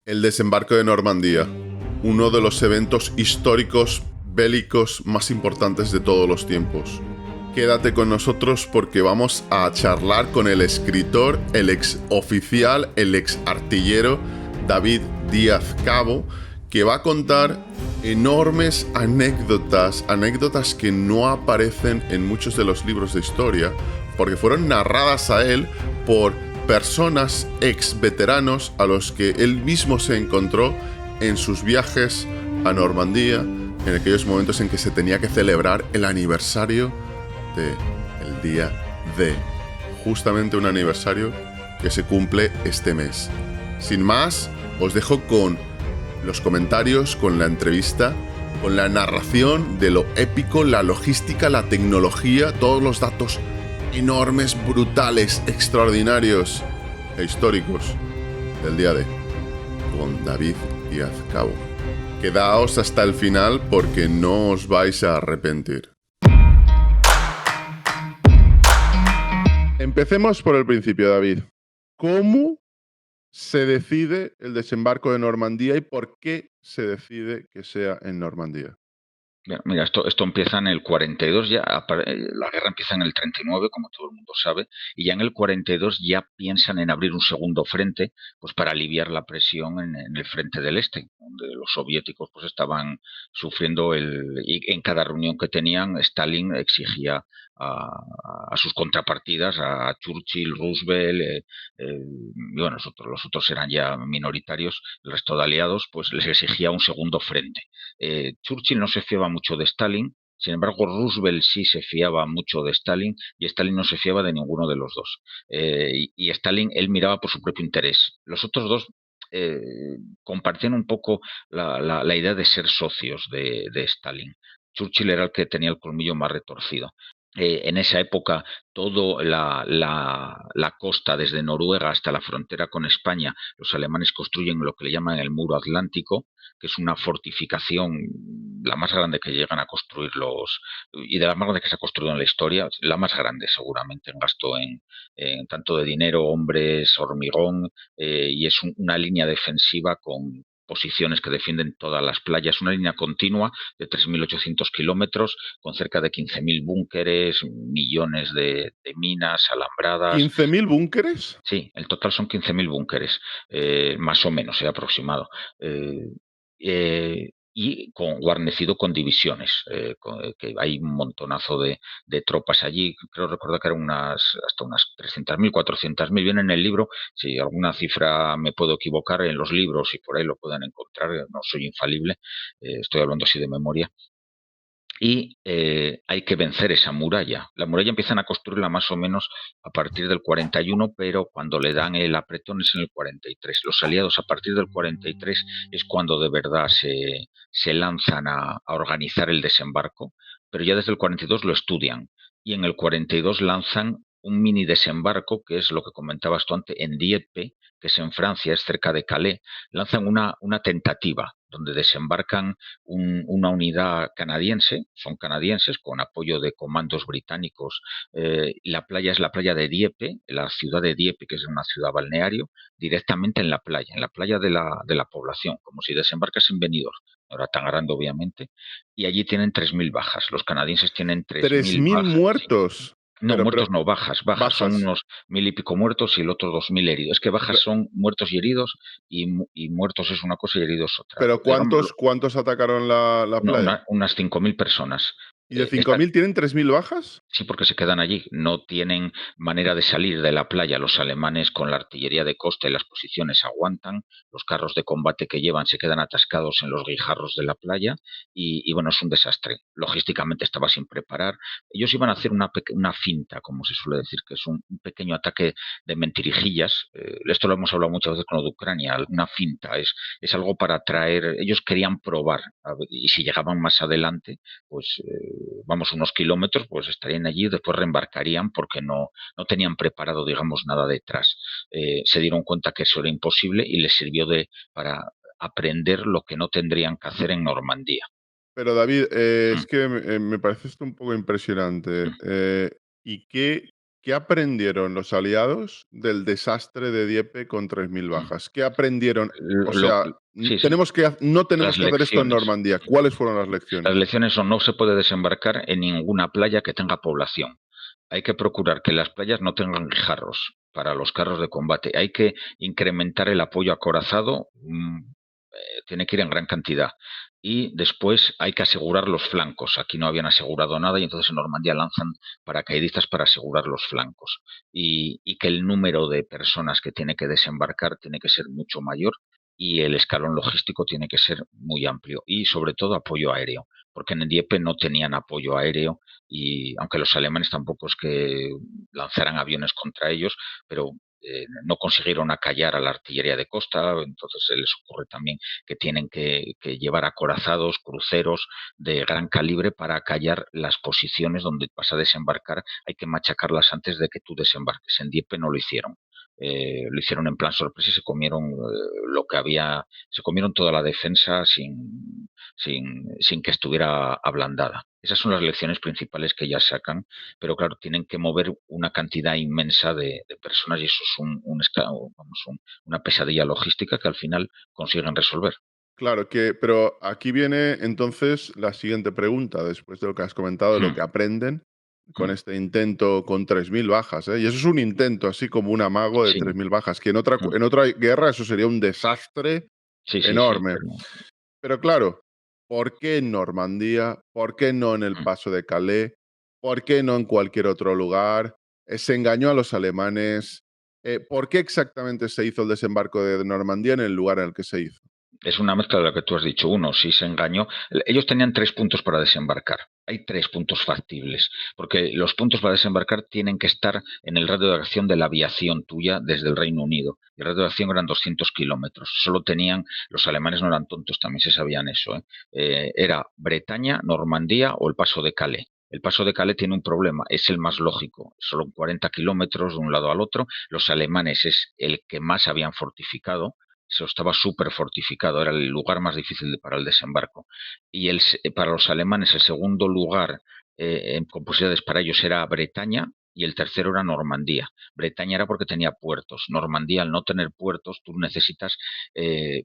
El desembarco de Normandía, uno de los eventos históricos bélicos más importantes de todos los tiempos. Quédate con nosotros porque vamos a charlar con el escritor, el ex oficial, el ex artillero David Díaz Cabo, que va a contar enormes anécdotas que no aparecen en muchos de los libros de historia, porque fueron narradas a él por personas ex veteranos a los que él mismo se encontró en sus viajes a Normandía, en aquellos momentos en que se tenía que celebrar el aniversario del día D, justamente un aniversario que se cumple este mes. Sin más, os dejo con los comentarios, con la entrevista, con la narración de lo épico, la logística, la tecnología, todos los datos enormes, brutales, extraordinarios e históricos del día D, con David Díaz Cabo. Quedaos hasta el final porque no os vais a arrepentir. Empecemos por el principio, David. ¿Cómo se decide el desembarco de Normandía y por qué se decide que sea en Normandía? Mira, esto empieza en el 42, la guerra empieza en el 39, como todo el mundo sabe, y ya en el 42 ya piensan en abrir un segundo frente, pues para aliviar la presión en el frente del este, donde los soviéticos pues estaban sufriendo y en cada reunión que tenían, Stalin exigía a sus contrapartidas, a Churchill, Roosevelt, y bueno, los otros eran ya minoritarios, el resto de aliados, pues les exigía un segundo frente. Churchill no se fiaba mucho de Stalin, sin embargo Roosevelt sí se fiaba mucho de Stalin y Stalin no se fiaba de ninguno de los dos. Y Stalin, él miraba por su propio interés. Los otros dos eh, compartían un poco la idea de ser socios de Stalin. Churchill era el que tenía el colmillo más retorcido. En esa época, toda la costa, desde Noruega hasta la frontera con España, los alemanes construyen lo que le llaman el Muro Atlántico, que es una fortificación la más grande que llegan a construir y de las más grandes que se ha construido en la historia, la más grande seguramente en gasto en tanto de dinero, hombres, hormigón, y es una línea defensiva con posiciones que defienden todas las playas, una línea continua de 3.800 kilómetros, con cerca de 15.000 búnkeres, millones de minas alambradas. ¿15.000 búnkeres? Sí, el total son 15.000 búnkeres, más o menos, aproximado. Eh, y guarnecido con divisiones, que hay un montonazo de tropas allí. Creo recordar que eran hasta unas 300.000, 400.000. Viene en el libro, si alguna cifra me puedo equivocar, en los libros y por ahí lo pueden encontrar, no soy infalible, estoy hablando así de memoria. Y hay que vencer esa muralla. La muralla empiezan a construirla más o menos a partir del 41, pero cuando le dan el apretón es en el 43. Los aliados a partir del 43 es cuando de verdad se lanzan a organizar el desembarco, pero ya desde el 42 lo estudian y en el 42 lanzan un mini desembarco, que es lo que comentabas tú antes, en Dieppe, que es en Francia, es cerca de Calais. Lanzan una tentativa donde desembarcan una unidad canadiense, son canadienses con apoyo de comandos británicos. La playa es la playa de Dieppe, la ciudad de Dieppe, que es una ciudad balneario, directamente en la playa de la población, como si desembarcas en Benidorm. No era tan grande, obviamente, y allí tienen 3.000 bajas. Los canadienses tienen 3.000 3.000 bajas. Sí. muertos. No, Pero, muertos no, bajas. Bajas son bajas. unos 1.000 y pico muertos y el otro 2.000 heridos. Es que bajas son muertos y heridos, y muertos es una cosa y heridos otra. Pero Digamos, ¿cuántos atacaron la playa? unas 5.000 personas. ¿Y de Esta 5.000 tienen 3.000 bajas? Sí, porque se quedan allí. No tienen manera de salir de la playa. Los alemanes con la artillería de costa y las posiciones aguantan. Los carros de combate que llevan se quedan atascados en los guijarros de la playa y bueno, es un desastre. Logísticamente estaba sin preparar. Ellos iban a hacer una finta, como se suele decir, que es un pequeño ataque de mentirijillas. Esto lo hemos hablado muchas veces con lo de Ucrania. Una finta es algo para atraer. Ellos querían probar y si llegaban más adelante, pues vamos unos kilómetros, pues estarían allí y después reembarcarían porque no tenían preparado, digamos, nada detrás. Se dieron cuenta que eso era imposible y les sirvió para aprender lo que no tendrían que hacer en Normandía. Pero David, Mm, es que me parece esto un poco impresionante. mm, ¿Y qué ¿qué aprendieron los aliados del desastre de Dieppe con 3.000 Mm. bajas? ¿Qué aprendieron? O Lo sea, sí, sí, no las tenemos que hacer esto en lecciones. Normandía. ¿Cuáles fueron las Las lecciones? lecciones son: no se puede desembarcar en ninguna playa que tenga población. Hay que procurar que las playas no tengan guijarros para los carros de combate. Hay que incrementar el apoyo acorazado, tiene que ir en gran cantidad. Y después hay que asegurar los flancos. Aquí no habían asegurado nada y entonces en Normandía lanzan paracaidistas para asegurar los flancos. Y que el número de personas que tiene que desembarcar tiene que ser mucho mayor y el escalón logístico tiene que ser muy amplio. Y sobre todo apoyo aéreo, porque en Dieppe no tenían apoyo aéreo y aunque los alemanes tampoco es que lanzaran aviones contra ellos, pero no consiguieron acallar a la artillería de costa, entonces se les ocurre también que tienen que llevar acorazados, cruceros de gran calibre para acallar las posiciones donde vas a desembarcar, hay que machacarlas antes de que tú desembarques. En Dieppe no lo hicieron. Lo hicieron en plan sorpresa y se comieron lo que había, se comieron toda la defensa sin que estuviera ablandada. Esas son las lecciones principales que ya sacan, pero claro, tienen que mover una cantidad inmensa de personas y eso es una pesadilla logística que al final consiguen resolver. Claro que, pero aquí viene entonces la siguiente pregunta, después de lo que has comentado, de lo Mm, que aprenden con mm. este intento con 3.000 bajas, ¿eh? Y eso es un intento, así como un amago de Sí, 3.000 bajas, que mm. en otra guerra eso sería un desastre Sí, sí, sí, enorme. pero Pero claro, ¿por qué en Normandía? ¿Por qué no en el mm. paso de Calais? ¿Por qué no en cualquier otro lugar? Se engañó a los alemanes. ¿Por qué exactamente se hizo el desembarco de Normandía en el lugar en el que se hizo? Es una mezcla de lo que tú has dicho. Uno, sí se engañó. Ellos tenían 3 puntos para desembarcar. Hay 3 puntos factibles, porque los puntos para desembarcar tienen que estar en el radio de acción de la aviación tuya desde el Reino Unido. El radio de acción eran 200 kilómetros. Solo tenían, los alemanes no eran tontos, también se sabían eso. Era Bretaña, Normandía o el paso de Calais. El paso de Calais tiene un problema, es el más lógico, solo 40 kilómetros de un lado al otro. Los alemanes es el que más habían fortificado, eso estaba súper fortificado, era el lugar más difícil para el desembarco. Y para los alemanes el segundo lugar con posibilidades para ellos era Bretaña y el tercero era Normandía. Bretaña era porque tenía puertos. Normandía, al no tener puertos, tú necesitas,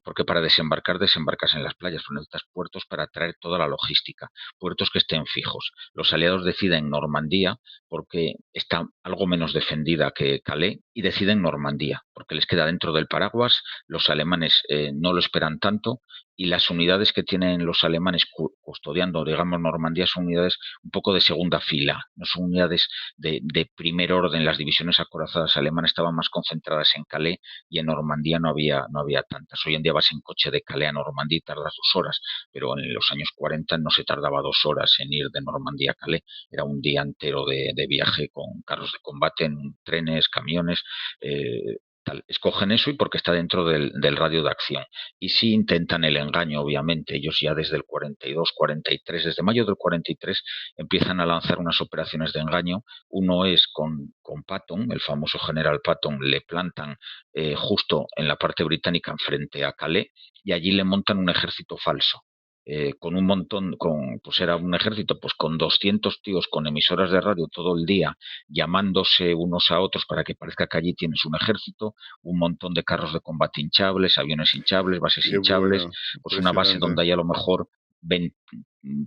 porque para desembarcar desembarcas en las playas, pero necesitas puertos para traer toda la logística, puertos que estén fijos. Los aliados deciden Normandía porque está algo menos defendida que Calais y deciden Normandía porque les queda dentro del paraguas. Los alemanes no lo esperan tanto y las unidades que tienen los alemanes custodiando, digamos, Normandía son unidades un poco de segunda fila, no son unidades de primer orden. Las divisiones acorazadas alemanas estaban más concentradas en Calais y en Normandía no había tantas. Hoy en día vas en coche de Calais a Normandía y tardas 2 horas, pero en los años 40 no se tardaba 2 horas en ir de Normandía a Calais, era un día entero de viaje con carros de combate, en trenes, camiones, escogen eso y porque está dentro del radio de acción. Y sí intentan el engaño, obviamente. Ellos ya desde el 42, 43, desde mayo del 43, empiezan a lanzar unas operaciones de engaño. Uno es con Patton, el famoso general Patton, le plantan justo en la parte británica frente a Calais y allí le montan un ejército falso. Con un montón, pues era un ejército pues con 200 tíos con emisoras de radio todo el día, llamándose unos a otros para que parezca que allí tienes un ejército, un montón de carros de combate hinchables, aviones hinchables, bases Qué hinchables, bueno, pues una base impresionante. donde hay a lo mejor 20,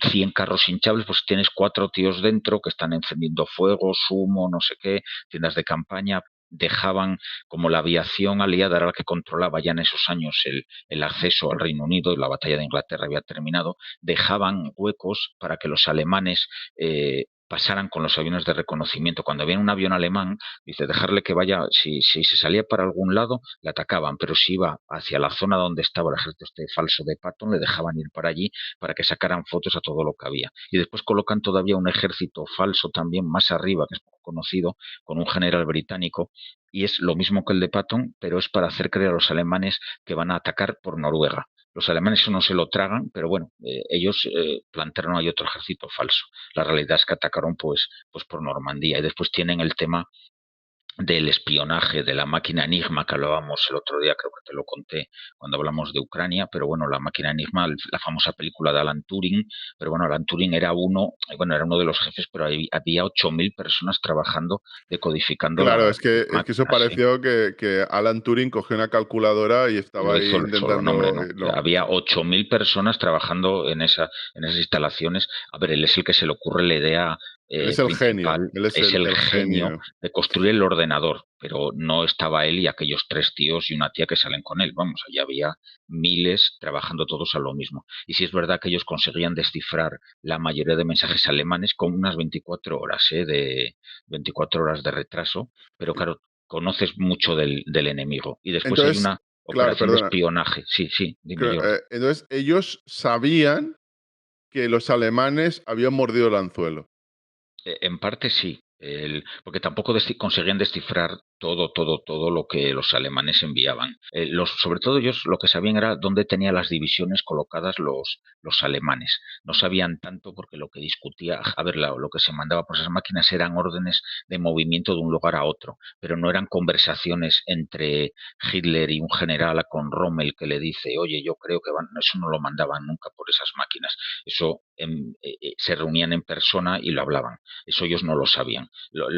100 carros hinchables, pues tienes 4 tíos dentro que están encendiendo fuego, humo, no sé qué, tiendas de campaña. Dejaban, como la aviación aliada era la que controlaba ya en esos años el acceso al Reino Unido y la batalla de Inglaterra había terminado, dejaban huecos para que los alemanes pasaran con los aviones de reconocimiento. Cuando había un avión alemán, dice, dejarle que vaya, si se salía para algún lado, le atacaban, pero si iba hacia la zona donde estaba el ejército este falso de Patton, le dejaban ir para allí para que sacaran fotos a todo lo que había. Y después colocan todavía un ejército falso también más arriba, que es poco conocido, con un general británico, y es lo mismo que el de Patton, pero es para hacer creer a los alemanes que van a atacar por Noruega. Los alemanes eso no se lo tragan, pero bueno, ellos plantearon ahí otro ejército falso. La realidad es que atacaron pues por Normandía y después tienen el tema del espionaje, de la máquina Enigma que hablábamos el otro día, creo que te lo conté cuando hablamos de Ucrania, pero bueno, la máquina Enigma, la famosa película de Alan Turing, pero bueno, Alan Turing era bueno, era uno de los jefes, pero había 8.000 personas trabajando decodificando Claro, las es que eso máquinas, ¿sí? pareció que Alan Turing cogió una calculadora y Y estaba lo ahí hizo él solo, no, hombre, intentando. no. No, Había 8.000 personas trabajando en esas instalaciones. A ver, él es el que se le ocurre la idea él es el genio, principal, él es es el, el el genio genio. de construir el ordenador, pero no estaba él y aquellos tres tíos y una tía que salen con él. Vamos, allá había miles trabajando todos a lo mismo. Y sí es verdad que ellos conseguían descifrar la mayoría de mensajes alemanes con unas 24 horas, 24 horas de retraso, pero claro, conoces mucho del enemigo. Y después hay Entonces, una claro, operación de perdona. espionaje. Sí, sí, dime, Jordi. Entonces, ellos sabían que los alemanes habían mordido el anzuelo. En parte sí, porque tampoco conseguían descifrar todo lo que los alemanes enviaban. Sobre todo ellos lo que sabían era dónde tenían las divisiones colocadas los alemanes. No sabían tanto porque lo que discutía, a ver, lo que se mandaba por esas máquinas eran órdenes de movimiento de un lugar a otro, pero no eran conversaciones entre Hitler y un general con Rommel que le dice, oye, yo creo que van, eso no lo mandaban nunca por esas máquinas. Eso se reunían en persona y lo hablaban. Eso ellos no lo sabían.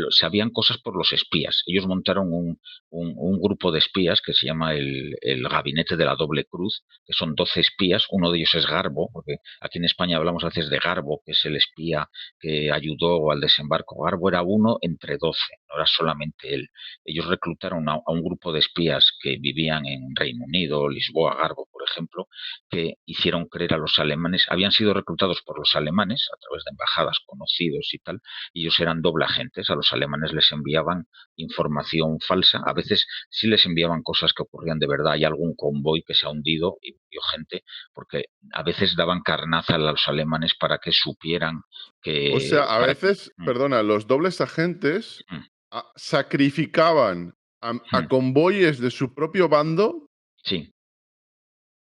Sabían cosas por los espías. Ellos montaron un grupo de espías que se llama el Gabinete de la Doble Cruz, que son 12 espías. Uno de ellos es Garbo, porque aquí en España hablamos a veces de Garbo, que es el espía que ayudó al desembarco. Garbo era uno entre 12, no era solamente él. Ellos reclutaron a un grupo de espías que vivían en Reino Unido, Lisboa, Garbo, por ejemplo, que hicieron creer a los alemanes, habían sido reclutados por los alemanes a través de embajadas conocidos y tal, y ellos eran doble agentes, a los alemanes les enviaban información falsa, a veces sí les enviaban cosas que ocurrían de verdad, hay algún convoy que se ha hundido y murió gente, porque a veces daban carnaza a los alemanes para que supieran O sea, que... a Para, veces, mm, perdona, los dobles agentes mm, sacrificaban a mm, convoyes de su propio bando. sí,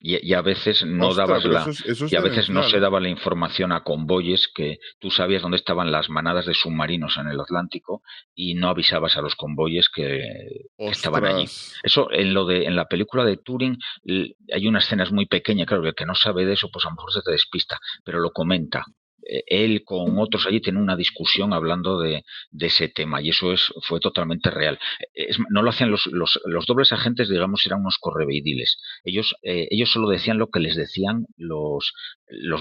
y a veces no Ostras, dabas pero eso es y a veces no demencial, se ¿eh? daba la información a convoyes que tú sabías dónde estaban las manadas de submarinos en el Atlántico y no avisabas a los convoyes que estaban allí. Ostras. Eso en la película de Turing hay unas escenas muy pequeñas, claro, que el que no sabe de eso, pues a lo mejor se te despista, pero lo comenta. Él con otros allí tiene una discusión hablando de ese tema y eso fue totalmente real. No lo hacían los dobles agentes, digamos, eran unos correveidiles. Ellos solo decían lo que les decían los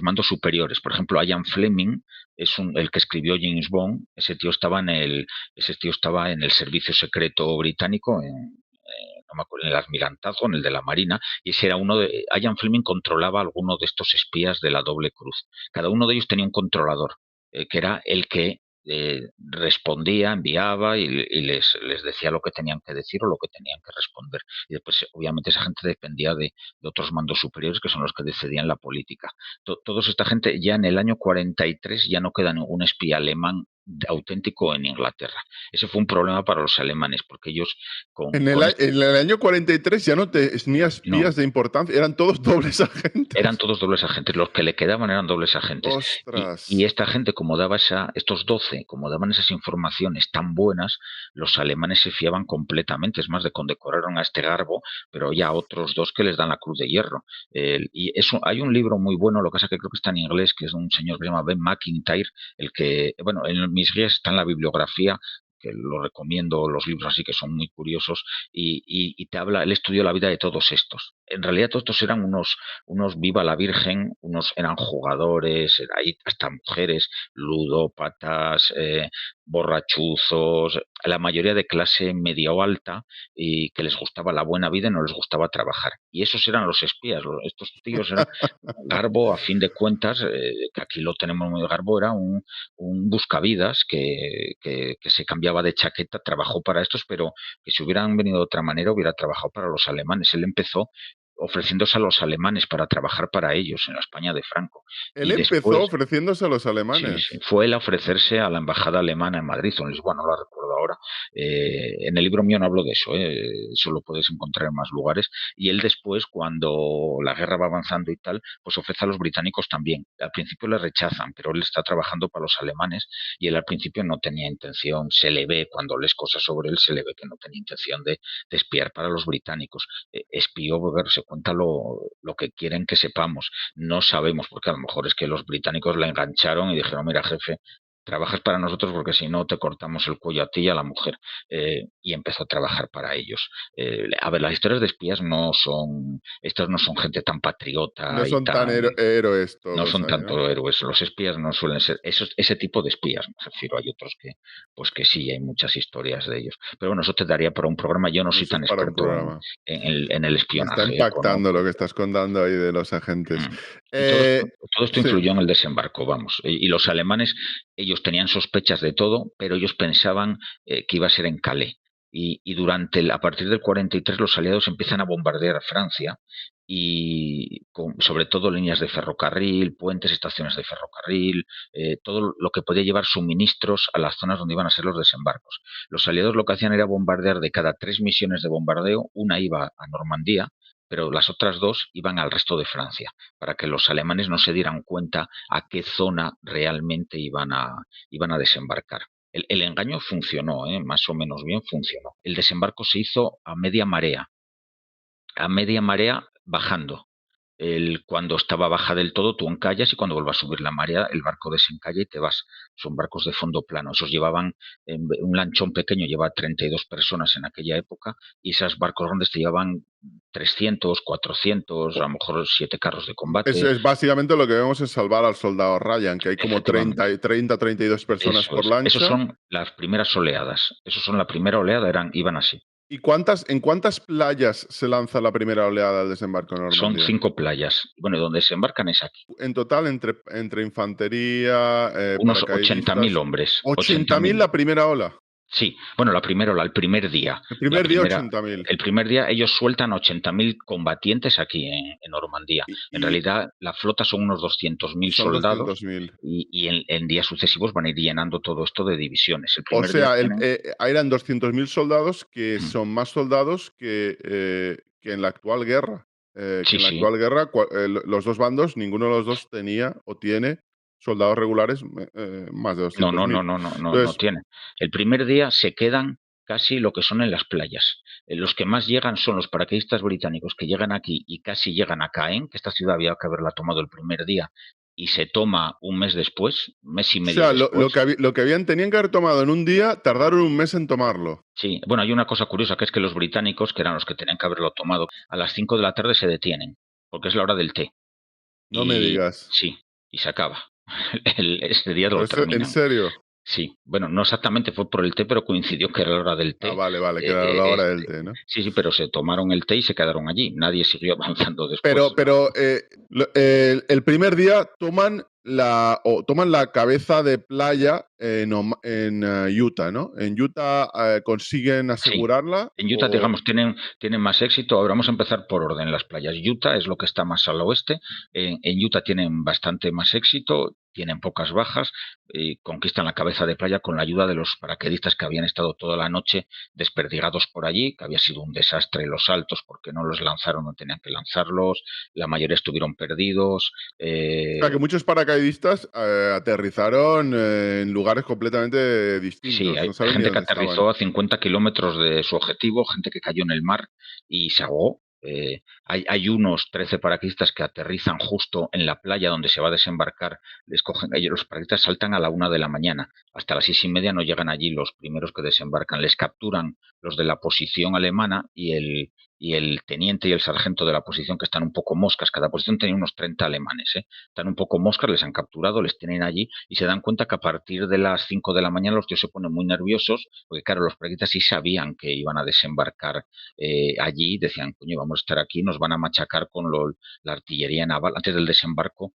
mandos superiores. Por ejemplo, Ian Fleming el que escribió James Bond. Ese tío estaba en el servicio secreto británico, no me acuerdo, en el Almirantazgo, en el de la Marina, y ese era uno de. Ian Fleming controlaba a alguno de estos espías de la doble cruz. Cada uno de ellos tenía un controlador, que era el que respondía, enviaba y les decía lo que tenían que decir o lo que tenían que responder. Y después, obviamente, esa gente dependía de otros mandos superiores que son los que decidían la política. Toda esta gente, ya en el año 43 ya no queda ningún espía alemán auténtico en Inglaterra. Ese fue un problema para los alemanes, porque ellos En el, con a- este... en el año 43 ya no tenía No, espías de importancia, eran todos dobles eran agentes. todos dobles agentes, los que le quedaban eran dobles agentes. Ostras. Y esta gente, como daba estos 12, como daban esas informaciones tan buenas, los alemanes se fiaban completamente. Es más, de condecoraron a este Garbo, pero ya a otros dos que les dan la Cruz de Hierro. Hay un libro muy bueno, lo que pasa que creo que está en inglés, que es de un señor que se llama Ben McIntyre, bueno, en mis guías está en la bibliografía, que lo recomiendo, los libros así que son muy curiosos, y te habla, él estudió la vida de todos estos. En realidad todos estos eran unos viva la Virgen, unos eran jugadores, hay hasta mujeres, ludópatas, borrachuzos, la mayoría de clase media o alta y que les gustaba la buena vida y no les gustaba trabajar. Y esos eran los espías, estos tíos eran Garbo, a fin de cuentas, que aquí lo tenemos muy Garbo, era un buscavidas que se cambiaba de chaqueta, trabajó para estos, pero que si hubieran venido de otra manera hubiera trabajado para los alemanes. Él empezó ofreciéndose a los alemanes para trabajar para ellos en la España de Franco. Él Y empezó después, ofreciéndose a los sí, sí, alemanes. fue él a ofrecerse a la embajada alemana en Madrid o en Lisboa, no la recuerdo ahora. En el libro mío no hablo de eso, eso lo puedes encontrar en más lugares. Y él después, cuando la guerra va avanzando y tal, pues ofrece a los británicos también. Al principio le rechazan, pero él está trabajando para los alemanes y él al principio no tenía intención, se le ve, cuando lees cosas sobre él, se le ve que no tenía intención de espiar para los británicos. Espió, porque se cuenta lo que quieren que sepamos. No sabemos, porque a lo mejor es que los británicos la engancharon y dijeron, mira, jefe, trabajas para nosotros porque si no te cortamos el cuello a ti y a la mujer. Y empezó a trabajar para ellos. A ver, las historias de espías no son, estos no son gente tan No patriota y son tan tan, héroes no todos son ahí, ¿no? tanto héroes. Los espías no suelen ser ese tipo de espías, me refiero. Hay otros pues que sí, hay muchas historias de ellos. Pero bueno, eso te daría para un programa. Yo no soy Eso es tan para un experto programa. en el Me está espionaje. impactando lo Conozco. que estás contando ahí de los agentes. Mm. Y Eh, todo esto sí. influyó en el desembarco, vamos. Y los alemanes, ellos tenían sospechas de todo, pero ellos pensaban que iba a ser en Calais. Y a partir del 43 los aliados empiezan a bombardear a Francia y sobre todo líneas de ferrocarril, puentes, estaciones de ferrocarril, todo lo que podía llevar suministros a las zonas donde iban a ser los desembarcos. Los aliados lo que hacían era bombardear de cada 3 misiones de bombardeo, una iba a Normandía, pero las otras 2 iban al resto de Francia, para que los alemanes no se dieran cuenta a qué zona realmente iban a desembarcar. El engaño funcionó, más o menos bien funcionó. El desembarco se hizo a media marea bajando. Cuando estaba baja del todo, tú encallas y cuando vuelva a subir la marea, el barco desencalla y te vas. Son barcos de fondo plano. Esos llevaban, un lanchón pequeño lleva 32 personas en aquella época y esos barcos grandes te llevaban 300, 400, a lo mejor 7 carros de combate. Es básicamente lo que vemos en Salvar al Soldado Ryan, que hay como Efectivamente, 32 personas eso por es. Esos lancha. son las primeras oleadas. Esos son la primera oleada, iban así. ¿Y en cuántas playas se lanza la primera oleada del desembarco en Son Normandía? 5 playas. Bueno, donde se embarcan es aquí. En total, entre infantería, Unos 80.000 paracaidistas, hombres, 80.000 80.000. la primera ola. Sí, bueno, la primera ola, el primer día. El La primer día, primera, 80.000. el primer día ellos sueltan 80.000 combatientes aquí en Normandía. En Y realidad, la flota son unos 200.000 son soldados 200.000. y en días sucesivos van a ir llenando todo esto de divisiones. El O primer día sea, tienen. eran 200.000 soldados, que Mm, son más soldados que en la actual guerra. Que Sí, en la sí. actual guerra, los 2 bandos, ninguno de los 2 tenía o tiene soldados regulares, más de No, no, no, 200.000. no, no, no, no Entonces, tienen. El primer día se quedan casi lo que son en las playas. Los que más llegan son los paracaidistas británicos que llegan aquí y casi llegan a Caen, que esta ciudad había que haberla tomado el primer día y se toma un mes después, un mes y o medio sea, después. lo que tenían que haber tomado en un día, tardaron un mes en tomarlo. Sí, bueno, hay una cosa curiosa, que es que los británicos, que eran los que tenían que haberlo tomado, a las 5 de la tarde se detienen, porque es la hora del té. No me Y digas. sí, y se acaba. Ese día Pero lo eso, ¿en terminan. serio? Sí, bueno, no exactamente fue por el té, pero coincidió que era la hora del Ah, té. vale, vale, que era la hora del té, ¿no? Sí, sí, pero se tomaron el té y se quedaron allí. Nadie siguió avanzando Pero después. pero, el primer día toman la cabeza de playa en Utah, ¿no? En Utah, ¿consiguen Sí, asegurarla en Utah, o? digamos, tienen más éxito. Ahora vamos a empezar por orden. Las playas Utah es lo que está más al oeste. En Utah tienen bastante más éxito, tienen pocas bajas, conquistan la cabeza de playa con la ayuda de los paracaidistas que habían estado toda la noche desperdigados por allí, que había sido un desastre los saltos porque no los lanzaron, no tenían que lanzarlos, la mayoría estuvieron perdidos. O sea, que muchos paracaidistas, aterrizaron en lugares completamente Sí, distintos, hay no saben ni gente que dónde estaban. aterrizó a 50 kilómetros de su objetivo, gente que cayó en el mar y se ahogó. Hay unos 13 paracaidistas que aterrizan justo en la playa donde se va a desembarcar. Los paracaidistas saltan a la 1 de la mañana. Hasta las 6:30 no llegan allí los primeros que desembarcan. Les capturan los de la posición alemana y el teniente y el sargento de la posición, que están un poco moscas. Cada posición tenía unos 30 alemanes. Están un poco moscas, les han capturado, les tienen allí y se dan cuenta que a partir de las 5 de la mañana los tíos se ponen muy nerviosos, porque claro, los paracaidistas sí sabían que iban a desembarcar allí, decían, coño, vamos a estar aquí, nos van a machacar con la artillería naval. Antes del desembarco,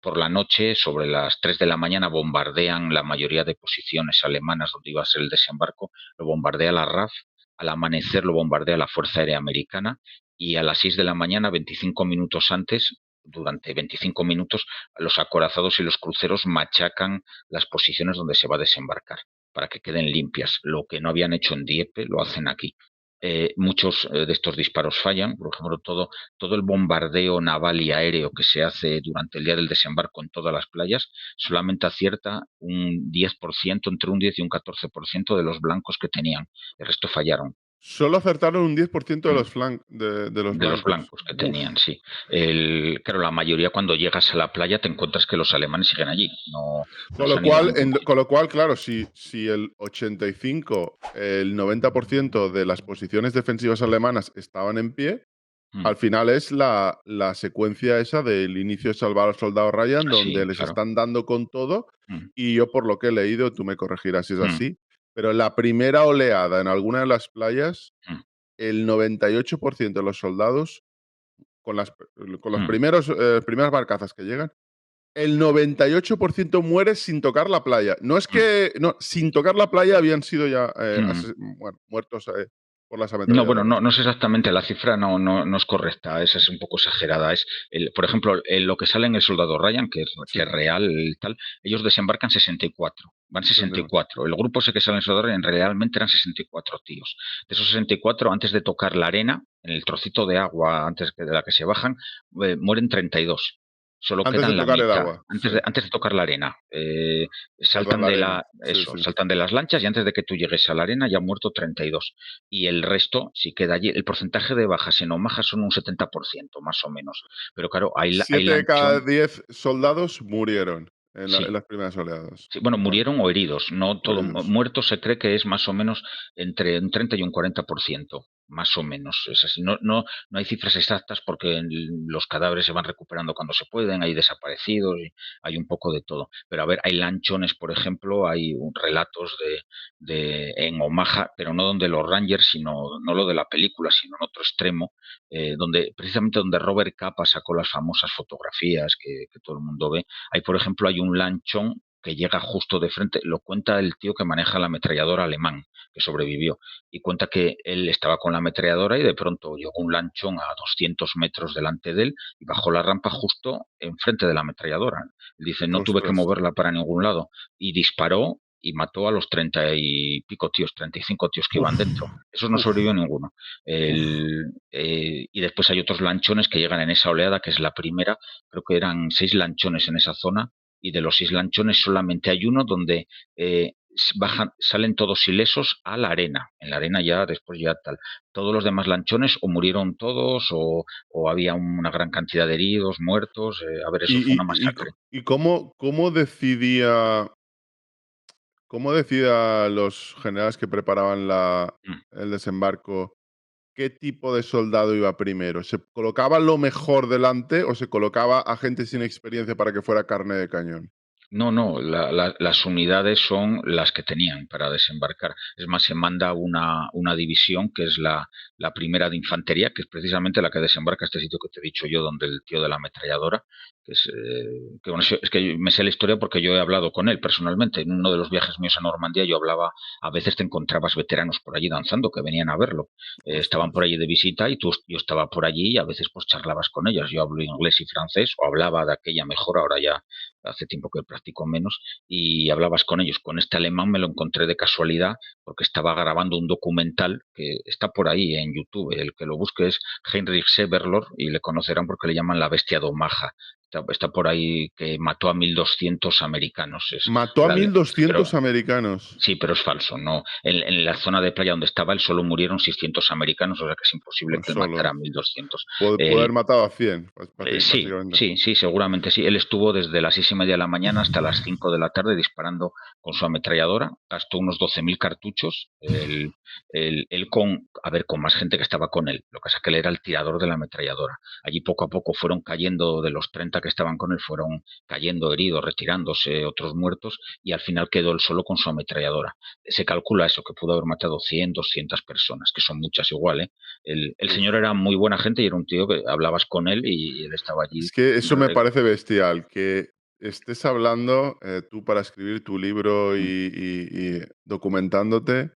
por la noche, sobre las 3 de la mañana, bombardean la mayoría de posiciones alemanas donde iba a ser el desembarco, lo bombardea la RAF, al amanecer lo bombardea la Fuerza Aérea Americana y a las 6 de la mañana, 25 minutos antes, durante 25 minutos, los acorazados y los cruceros machacan las posiciones donde se va a desembarcar para que queden limpias. Lo que no habían hecho en Dieppe lo hacen aquí. Muchos de estos disparos fallan, por ejemplo, todo el bombardeo naval y aéreo que se hace durante el día del desembarco en todas las playas solamente acierta un 10%, entre un 10 y un 14% de los blancos que tenían. El resto fallaron. Solo acertaron un 10% de Mm. los de los De los blancos. blancos que Uf. tenían, sí. Claro, la mayoría cuando llegas a la playa te encuentras que los alemanes siguen allí, no se han ido a ningún Con sitio. lo cual, claro, si el 85, el 90% de las posiciones defensivas alemanas estaban en pie, Mm. al final es la secuencia esa del inicio de Salvar al Soldado Ryan, Sí, donde les claro. están dando con todo, Mm, y yo por lo que he leído, tú me corregirás si es mm, así, pero la primera oleada en alguna de las playas, mm, el 98% de los soldados con las con los mm, primeras barcazas que llegan, el 98% muere sin tocar la playa. No es mm, que no, sin tocar la playa habían sido ya, mm. bueno, muertos, por las No, bueno, ametralladoras. no es exactamente la cifra, no es correcta, esa es un poco exagerada. Por ejemplo, lo que sale en el Soldado Ryan, que Sí, es real, tal, ellos desembarcan 64, van 61. 64. El grupo ese que sale en el Soldado Ryan realmente eran 64 tíos. De esos 64, antes de tocar la arena, en el trocito de agua de la que se bajan, mueren 32. Solo Antes de quedan la tocar el mitad, agua, sí. antes de tocar la arena. Tocar Saltan la arena. Sí, sí. saltan de las lanchas y antes de que tú llegues a la arena ya han muerto 32 y el resto, si queda allí, el porcentaje de bajas en Omaha son un 70%, más o menos. Pero claro, hay 7 de cada lanchón, 10 soldados murieron en sí, las primeras oleadas. sí, bueno, Bueno, murieron o heridos, no todo. heridos. Muertos se cree que es más o menos entre un 30 y un 40%, más o menos. Es así. No hay cifras exactas porque los cadáveres se van recuperando cuando se pueden, hay desaparecidos, y hay un poco de todo. Pero a ver, hay lanchones, por ejemplo, hay relatos en Omaha, pero no donde los Rangers, sino no lo de la película, sino en otro extremo, precisamente donde Robert Capa sacó las famosas fotografías que todo el mundo ve. Por ejemplo, hay un lanchón que llega justo de frente, lo cuenta el tío que maneja la ametralladora alemán, que sobrevivió, y cuenta que él estaba con la ametralladora y de pronto llegó un lanchón a 200 metros delante de él y bajó la rampa justo enfrente de la ametralladora. Él dice, no tuve que Ostras. moverla para ningún lado, y disparó y mató a los 30 y pico tíos, 35 tíos que iban Uf, dentro. Esos no uf, sobrevivió ninguno. uf. Y después hay otros lanchones que llegan en esa oleada, que es la primera, creo que eran 6 lanchones en esa zona, y de los 6 lanchones solamente hay uno donde salen todos ilesos a la arena. En la arena ya, después ya tal. Todos los demás lanchones o murieron todos o había una gran cantidad de heridos, muertos. A ver, eso fue una masacre. Y cómo decida los generales que preparaban Mm. el desembarco qué tipo de soldado iba primero? ¿Se colocaba lo mejor delante o se colocaba a gente sin experiencia para que fuera carne de cañón? No, las unidades son las que tenían para desembarcar. Es más, se manda una división que es la primera de infantería, que es precisamente la que desembarca este sitio que te he dicho yo, donde el tío de la ametralladora, bueno, es que me sé la historia porque yo he hablado con él personalmente. En uno de los viajes míos a Normandía yo hablaba, a veces te encontrabas veteranos por allí danzando que venían a verlo. Estaban por Ostras. allí de visita y yo estaba por allí y a veces pues charlabas con ellos. Yo hablo inglés y francés o hablaba de aquella mejor, ahora ya hace tiempo que practico menos, y hablabas con ellos. Con este alemán me lo encontré de casualidad porque estaba grabando un documental que está por ahí en YouTube. El que lo busque es Heinrich Severlohr y le conocerán porque le llaman la bestia de Omaha. Está por ahí que mató a 1.200 americanos. Mató a La, 1.200 pero americanos. Sí, pero es falso. No, en la zona de playa donde estaba él solo murieron 600 americanos, o sea que es imposible Pues que él matara a solo. 1.200. Puede haber matado a 100, Sí, básicamente. sí, sí, seguramente sí. Él estuvo desde las 6:30 de la mañana hasta las 5 de la tarde disparando con su ametralladora. Gastó unos 12.000 cartuchos. Él a ver, con más gente que estaba con él. Lo que pasa es que él era el tirador de la ametralladora. Allí poco a poco fueron cayendo, de los 30 que estaban con él, fueron cayendo heridos, retirándose, otros muertos, y al final quedó él solo con su ametralladora. Se calcula eso, que pudo haber matado 100, 200 personas, que son muchas igual, ¿eh? El señor Uf. era muy buena gente y era un tío que hablabas con él y él estaba allí. Es que eso me parece bestial, que estés hablando, tú para escribir tu libro y documentándote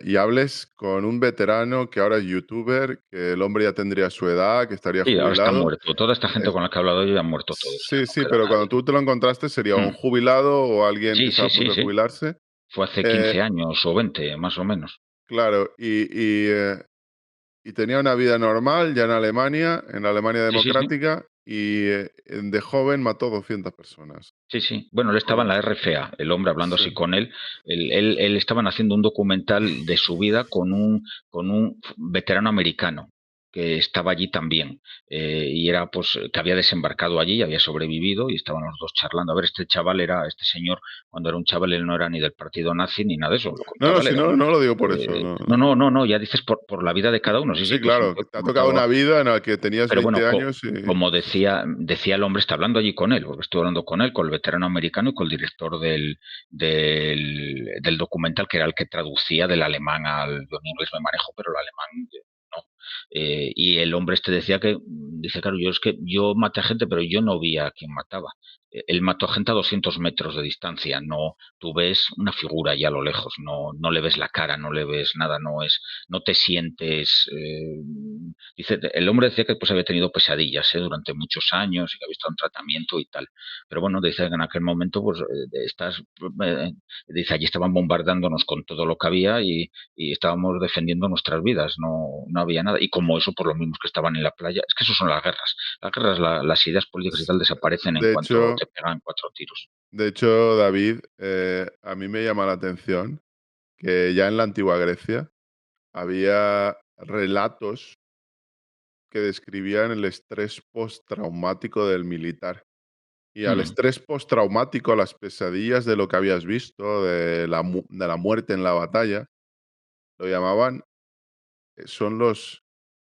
y hables con un veterano que ahora es youtuber, que el hombre ya tendría su edad, que estaría Sí, ahora está jubilado. muerto. Toda esta gente Eh, con la que he hablado yo ya han muerto todos, ya sí, no sí, queda pero cuando nadie. tú te lo encontraste sería un Mm. jubilado o alguien que Sí, estaba sí, a punto sí, de sí. jubilarse. Fue hace Eh, 15 años o 20, más o menos. claro, y tenía una vida normal ya en la Alemania Sí, sí, sí. democrática, y de joven mató 200 personas. Sí, sí. Bueno, él estaba en Con, la RFA, el hombre hablando sí. así con él. Él estaban haciendo un documental de su vida con un veterano americano que estaba allí también. Y era pues que había desembarcado allí, había sobrevivido y estaban los dos charlando. A ver, este señor, cuando era un chaval, él no era ni del partido nazi ni nada de eso, lo que un No, no, chaval si era no, un... no lo digo por eso, no, no, no. no, no, no, ya dices por la vida de cada uno, sí, Sí, sí, que es un claro, que tío te que ha tocado mataba. una vida en la que tenías Pero 20 bueno, años y como decía el hombre, está hablando allí con él, porque estuve hablando con él, con el veterano americano y con el director del documental, que era el que traducía del alemán al... Yo en inglés me manejo, pero el alemán no. Y el hombre este decía que, dice, claro, yo es que yo maté a gente, pero yo no vi a quién mataba. Él mató a gente a 200 metros de distancia, no, tú ves una figura allá a lo lejos, no, no le ves la cara, no le ves nada, no te sientes... dice, el hombre decía que pues había tenido pesadillas durante muchos años y que había estado en tratamiento y tal. Pero bueno, dice que en aquel momento, pues eh, dice, allí estaban bombardeándonos con todo lo que había y estábamos defendiendo nuestras vidas, no, no había nada. Y como eso, por lo mismos que estaban en la playa, es que eso son las guerras. Las guerras, las ideas políticas y s tal desaparecen en de cuanto hecho te pegan cuatro tiros. David, a mí me llama la atención que ya en la antigua Grecia había relatos que describían el estrés postraumático del militar. Y al Mm, estrés postraumático, a las pesadillas de lo que habías visto, de la muerte en la batalla, lo llamaban, son los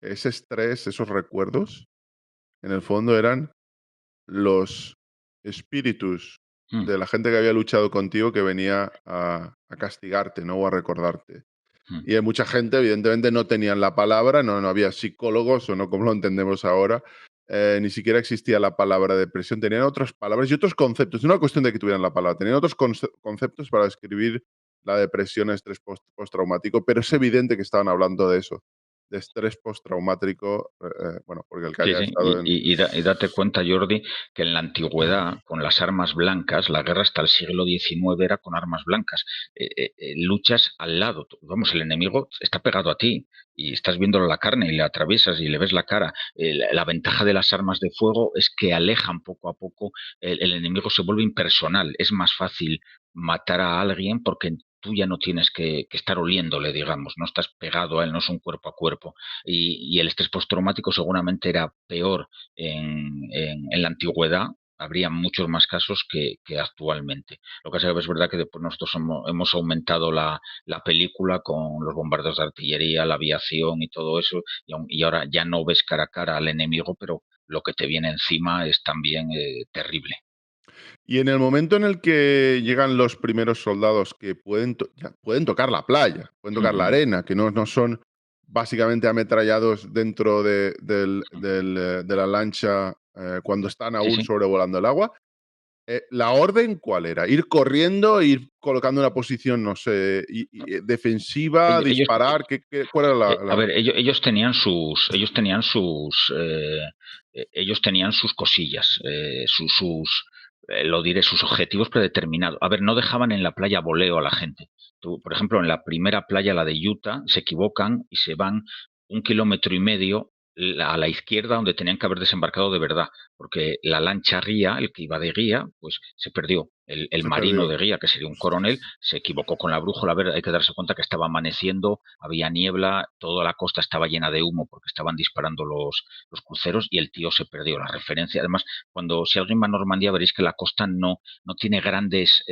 ese estrés, esos recuerdos, en el fondo eran los espíritus mm, de la gente que había luchado contigo que venía a castigarte, ¿no? O a recordarte. mm. Y hay mucha gente, evidentemente, no tenían la palabra, no había psicólogos, o no como lo entendemos ahora, ni siquiera existía la palabra depresión, tenían otras palabras y otros conceptos. No es una cuestión de que tuvieran la palabra, tenían otros conceptos para describir la depresión, estrés postraumático, pero es evidente que estaban hablando de eso, de estrés postraumático, bueno, porque el que Sí, haya sí, estado en... y date cuenta, Jordi, que en la antigüedad, con las armas blancas, la guerra hasta el siglo XIX era con armas blancas. Luchas al lado, vamos, el enemigo está pegado a ti y estás viéndolo la carne y le atraviesas y le ves la cara. La ventaja de las armas de fuego es que alejan poco a poco, el enemigo se vuelve impersonal, es más fácil matar a alguien porque tú ya no tienes que estar oliéndole, digamos, no estás pegado a él, no es un cuerpo a cuerpo y el estrés postraumático seguramente era peor en la antigüedad, habría muchos más casos que actualmente. Lo que pasa es que es verdad que después nosotros hemos aumentado la película con los bombardeos de artillería, la aviación y todo eso, y ahora ya no ves cara a cara al enemigo, pero lo que te viene encima es también terrible. Y en el momento en el que llegan los primeros soldados que ya pueden tocar la playa, pueden tocar la Ujú, arena, que no son básicamente ametrallados dentro de la lancha, cuando están sí, aún sí. sobrevolando el agua, ¿la orden cuál era? ¿Ir corriendo, ir colocando una posición, no sé, defensiva, Ellos, disparar? ¿Cuál era A la...? ver, ellos tenían sus cosillas, lo diré, sus objetivos predeterminados. A ver, no dejaban en la playa voleo a la gente. Tú, por ejemplo, en la primera playa, la de Utah, se equivocan y se van 1,5 kilómetros a la izquierda donde tenían que haber desembarcado de verdad, porque la lancha guía, el que iba de guía, pues se perdió. El Se marino perdió. de guía, que sería un coronel, se equivocó con la brújula. A ver, hay que darse cuenta que estaba amaneciendo, había niebla, toda la costa estaba llena de humo porque estaban disparando los cruceros y el tío se perdió la referencia. Además, si alguien va a Normandía veréis que la costa no tiene grandes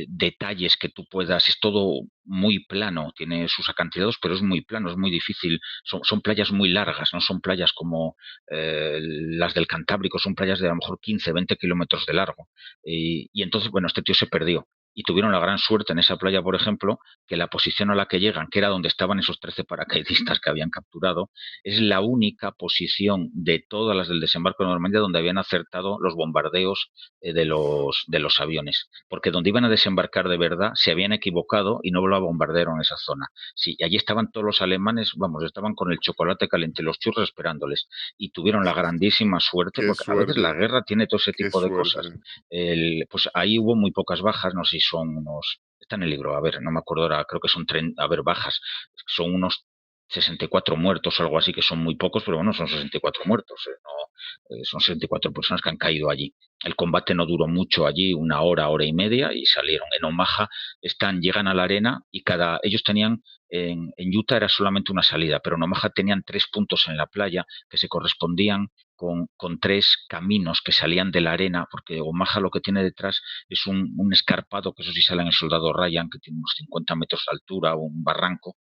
detalles que tú puedas, es todo muy plano, tiene sus acantilados, pero es muy plano, es muy difícil, son playas muy largas, no son playas como las del Cantábrico, son playas de a lo mejor 15, 20 kilómetros de largo. Y entonces, bueno, este tío se perdió. y tuvieron la gran suerte en esa playa, por ejemplo, que la posición a la que llegan, que era donde estaban esos 13 paracaidistas que habían capturado, es la única posición de todas las del desembarco de Normandía donde habían acertado los bombardeos de los aviones, porque donde iban a desembarcar de verdad se habían equivocado y no lo bombardearon esa zona. Sí, allí estaban todos los alemanes, vamos, estaban con el chocolate caliente, los churros esperándoles, y tuvieron la grandísima suerte, Qué porque a veces la suerte, guerra tiene todo ese qué tipo de cosas. suerte. Pues ahí hubo muy pocas bajas, no sé si son unos, está en el libro, a ver, no me acuerdo ahora, creo que son, a ver, bajas, son unos 64 muertos o algo así, que son muy pocos, pero bueno, son 64 muertos, no, son 64 personas que han caído allí. El combate no duró mucho allí, una hora, hora y media, y salieron. En Omaha llegan a la arena y ellos tenían, en Utah era solamente una salida, pero en Omaha tenían 3 puntos en la playa que se correspondían con 3 caminos que salían de la arena, porque Omaha lo que tiene detrás es un escarpado, que eso sí sale en el Soldado Ryan, que tiene unos 50 metros de altura, un barranco,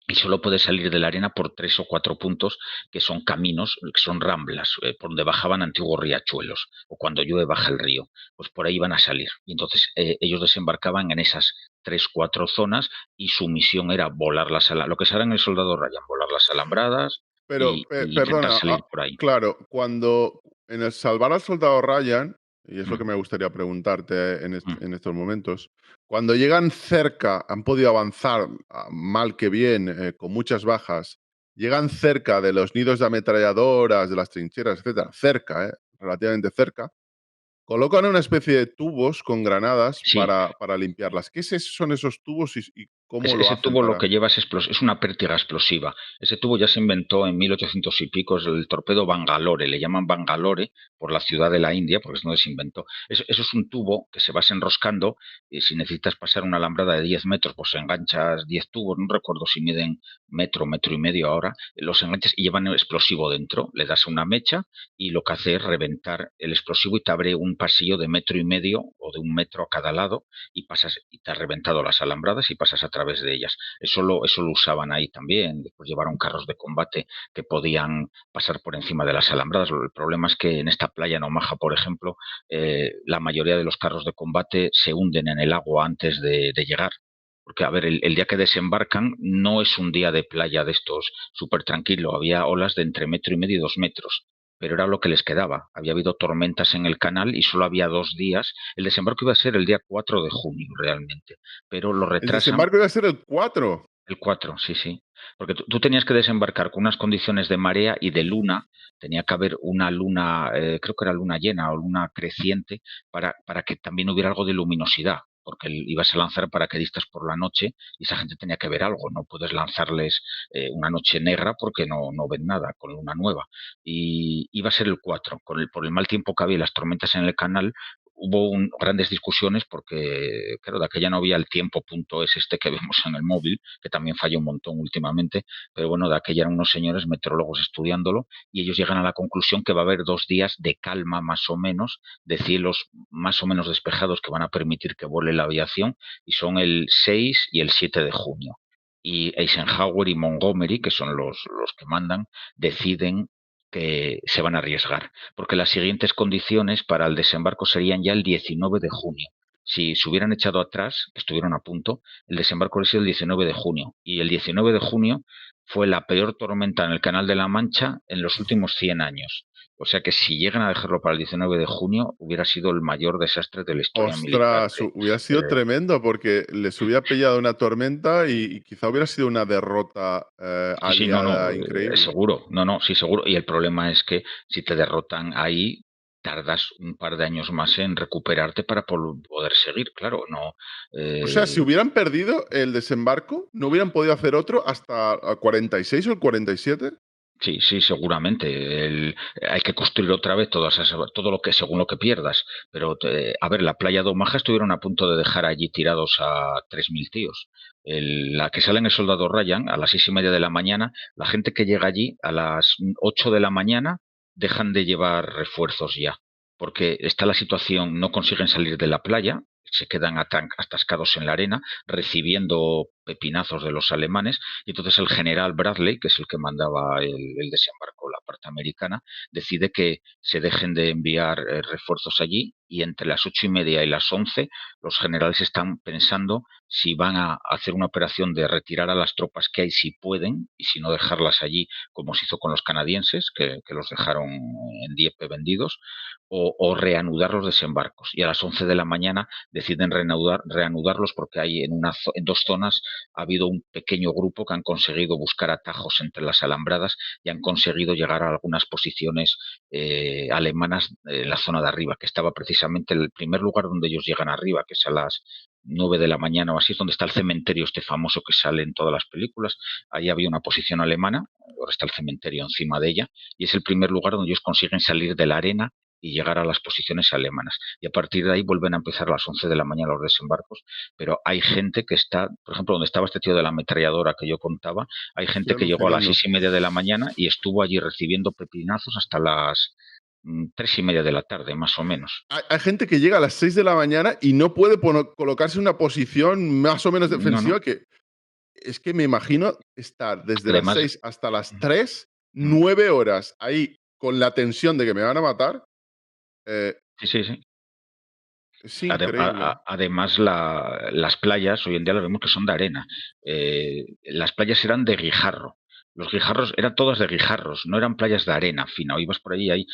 y solo puede salir de la arena por 3 o 4 puntos que son caminos, que son ramblas, por donde bajaban antiguos riachuelos, o cuando llueve baja el río, pues por ahí van a salir. Y entonces ellos desembarcaban en esas 3, 4 zonas y su misión era volar lo que será en el Soldado Ryan, volar las alambradas Pero, y intentar perdona, salir por ahí. claro, cuando en el Salvar al Soldado Ryan, y es lo Mm, que me gustaría preguntarte mm. en estos momentos, cuando llegan cerca, han podido avanzar, mal que bien, con muchas bajas, llegan cerca de los nidos de ametralladoras, de las trincheras, etcétera, cerca, relativamente cerca, colocan una especie de tubos con granadas Sí, para limpiarlas. ¿Qué son esos tubos y cómo lo ese hacen tubo lo para? que lleva es una pértiga explosiva. Ese tubo ya se inventó en 1800 y pico, es el torpedo Bangalore, le llaman Bangalore por la ciudad de la India, porque es donde se inventó. Eso es un tubo que se va enroscando y si necesitas pasar una alambrada de 10 metros, pues enganchas 10 tubos, no recuerdo si miden metro, metro y medio ahora, los enganchas y llevan el explosivo dentro, le das una mecha y lo que hace es reventar el explosivo y te abre un pasillo de metro y medio o de 1 metro a cada lado y te has reventado las alambradas y pasas a través de ellas. Eso lo usaban ahí también. Después llevaron carros de combate que podían pasar por encima de las alambradas. El problema es que en esta playa en Omaha, por ejemplo, la mayoría de los carros de combate se hunden en el agua antes de llegar. Porque, a ver, el día que desembarcan no es un día de playa de estos súper tranquilo. Había olas de entre metro y medio y 2 metros, pero era lo que les quedaba. Había habido tormentas en el canal y solo había 2 días. El desembarco iba a ser el día 4 de junio realmente, pero lo El retrasan desembarco iba a ser el 4. el 4, sí, sí. Porque tú tenías que desembarcar con unas condiciones de marea y de luna. Tenía que haber una luna, creo que era luna llena o luna creciente, para que también hubiera algo de luminosidad. Porque ibas a lanzar paracaidistas por la noche y esa gente tenía que ver algo. No puedes lanzarles una noche negra porque no ven nada con luna nueva. Y iba a ser el 4. Por el mal tiempo que había y las tormentas en el canal, hubo grandes discusiones porque, claro, de aquella no había el tiempo punto es este que vemos en el móvil, que también falla un montón últimamente, pero bueno, de aquella eran unos señores meteorólogos estudiándolo y ellos llegan a la conclusión que va a haber 2 días de calma más o menos, de cielos más o menos despejados que van a permitir que vuele la aviación y son el 6 y el 7 de junio. Y Eisenhower y Montgomery, que son los que mandan, deciden que se van a arriesgar, porque las siguientes condiciones para el desembarco serían ya el 19 de junio. Si se hubieran echado atrás, que estuvieron a punto, el desembarco hubiera sido el 19 de junio. Y el 19 de junio fue la peor tormenta en el Canal de la Mancha en los últimos 100 años. O sea que si llegan a dejarlo para el 19 de junio, hubiera sido el mayor desastre de la historia militar Ostras, hubiera sido tremendo porque les hubiera pillado una tormenta y quizá hubiera sido una derrota, Sí, sí, no, no, aliada increíble. seguro, no, no, sí, seguro. Y el problema es que si te derrotan ahí, tardas un par de años más en recuperarte para poder seguir, claro, no. O sea, si eh, hubieran perdido el desembarco, ¿no hubieran podido hacer otro hasta el 46 o el 47? sí, sí, seguramente. Hay que construir otra vez todo lo que, según lo que pierdas. Pero, a ver, la playa de Omaha estuvieron a punto de dejar allí tirados a 3.000 tíos. La que sale en el Soldado Ryan a las 6:30 de la mañana, la gente que llega allí a las 8 de la mañana dejan de llevar refuerzos ya. Porque está la situación, no consiguen salir de la playa, se quedan atascados en la arena recibiendo pepinazos de los alemanes, y entonces el general Bradley, que es el que mandaba el desembarco, la parte americana, decide que se dejen de enviar refuerzos allí, y entre las 8:30 y las 11 los generales están pensando si van a hacer una operación de retirar a las tropas que hay si pueden, y si no dejarlas allí como se hizo con los canadienses, que los dejaron en Dieppe vendidos, o reanudar los desembarcos. Y a las 11 de la mañana deciden reanudarlos, porque hay en dos zonas ha habido un pequeño grupo que han conseguido buscar atajos entre las alambradas y han conseguido llegar a algunas posiciones alemanas en la zona de arriba, que estaba precisamente el primer lugar donde ellos llegan arriba, que es a las 9 de la mañana o así, es donde está el cementerio este famoso que sale en todas las películas. Ahí había una posición alemana, ahora está el cementerio encima de ella, y es el primer lugar donde ellos consiguen salir de la arena y llegar a las posiciones alemanas. Y a partir de ahí vuelven a empezar a las 11 de la mañana los desembarcos, pero hay gente que está, por ejemplo, donde estaba este tío de la ametralladora que yo contaba, hay Estoy gente que llegó a las alucinando. 6:30 de la mañana y estuvo allí recibiendo pepinazos hasta las 3:30 de la tarde, más o menos. Hay gente que llega a las 6 de la mañana y no puede colocarse en una posición más o menos No, no. defensiva, que es que me imagino estar desde las Además, 6 hasta las 3 mm, 9 horas ahí con la tensión de que me van a matar. eh, sí, sí, sí. es increíble. Además, las playas hoy en día las vemos que son de arena. Las playas eran de guijarro. Los guijarros eran todas de guijarros, no eran playas de arena fina. O ibas por allí,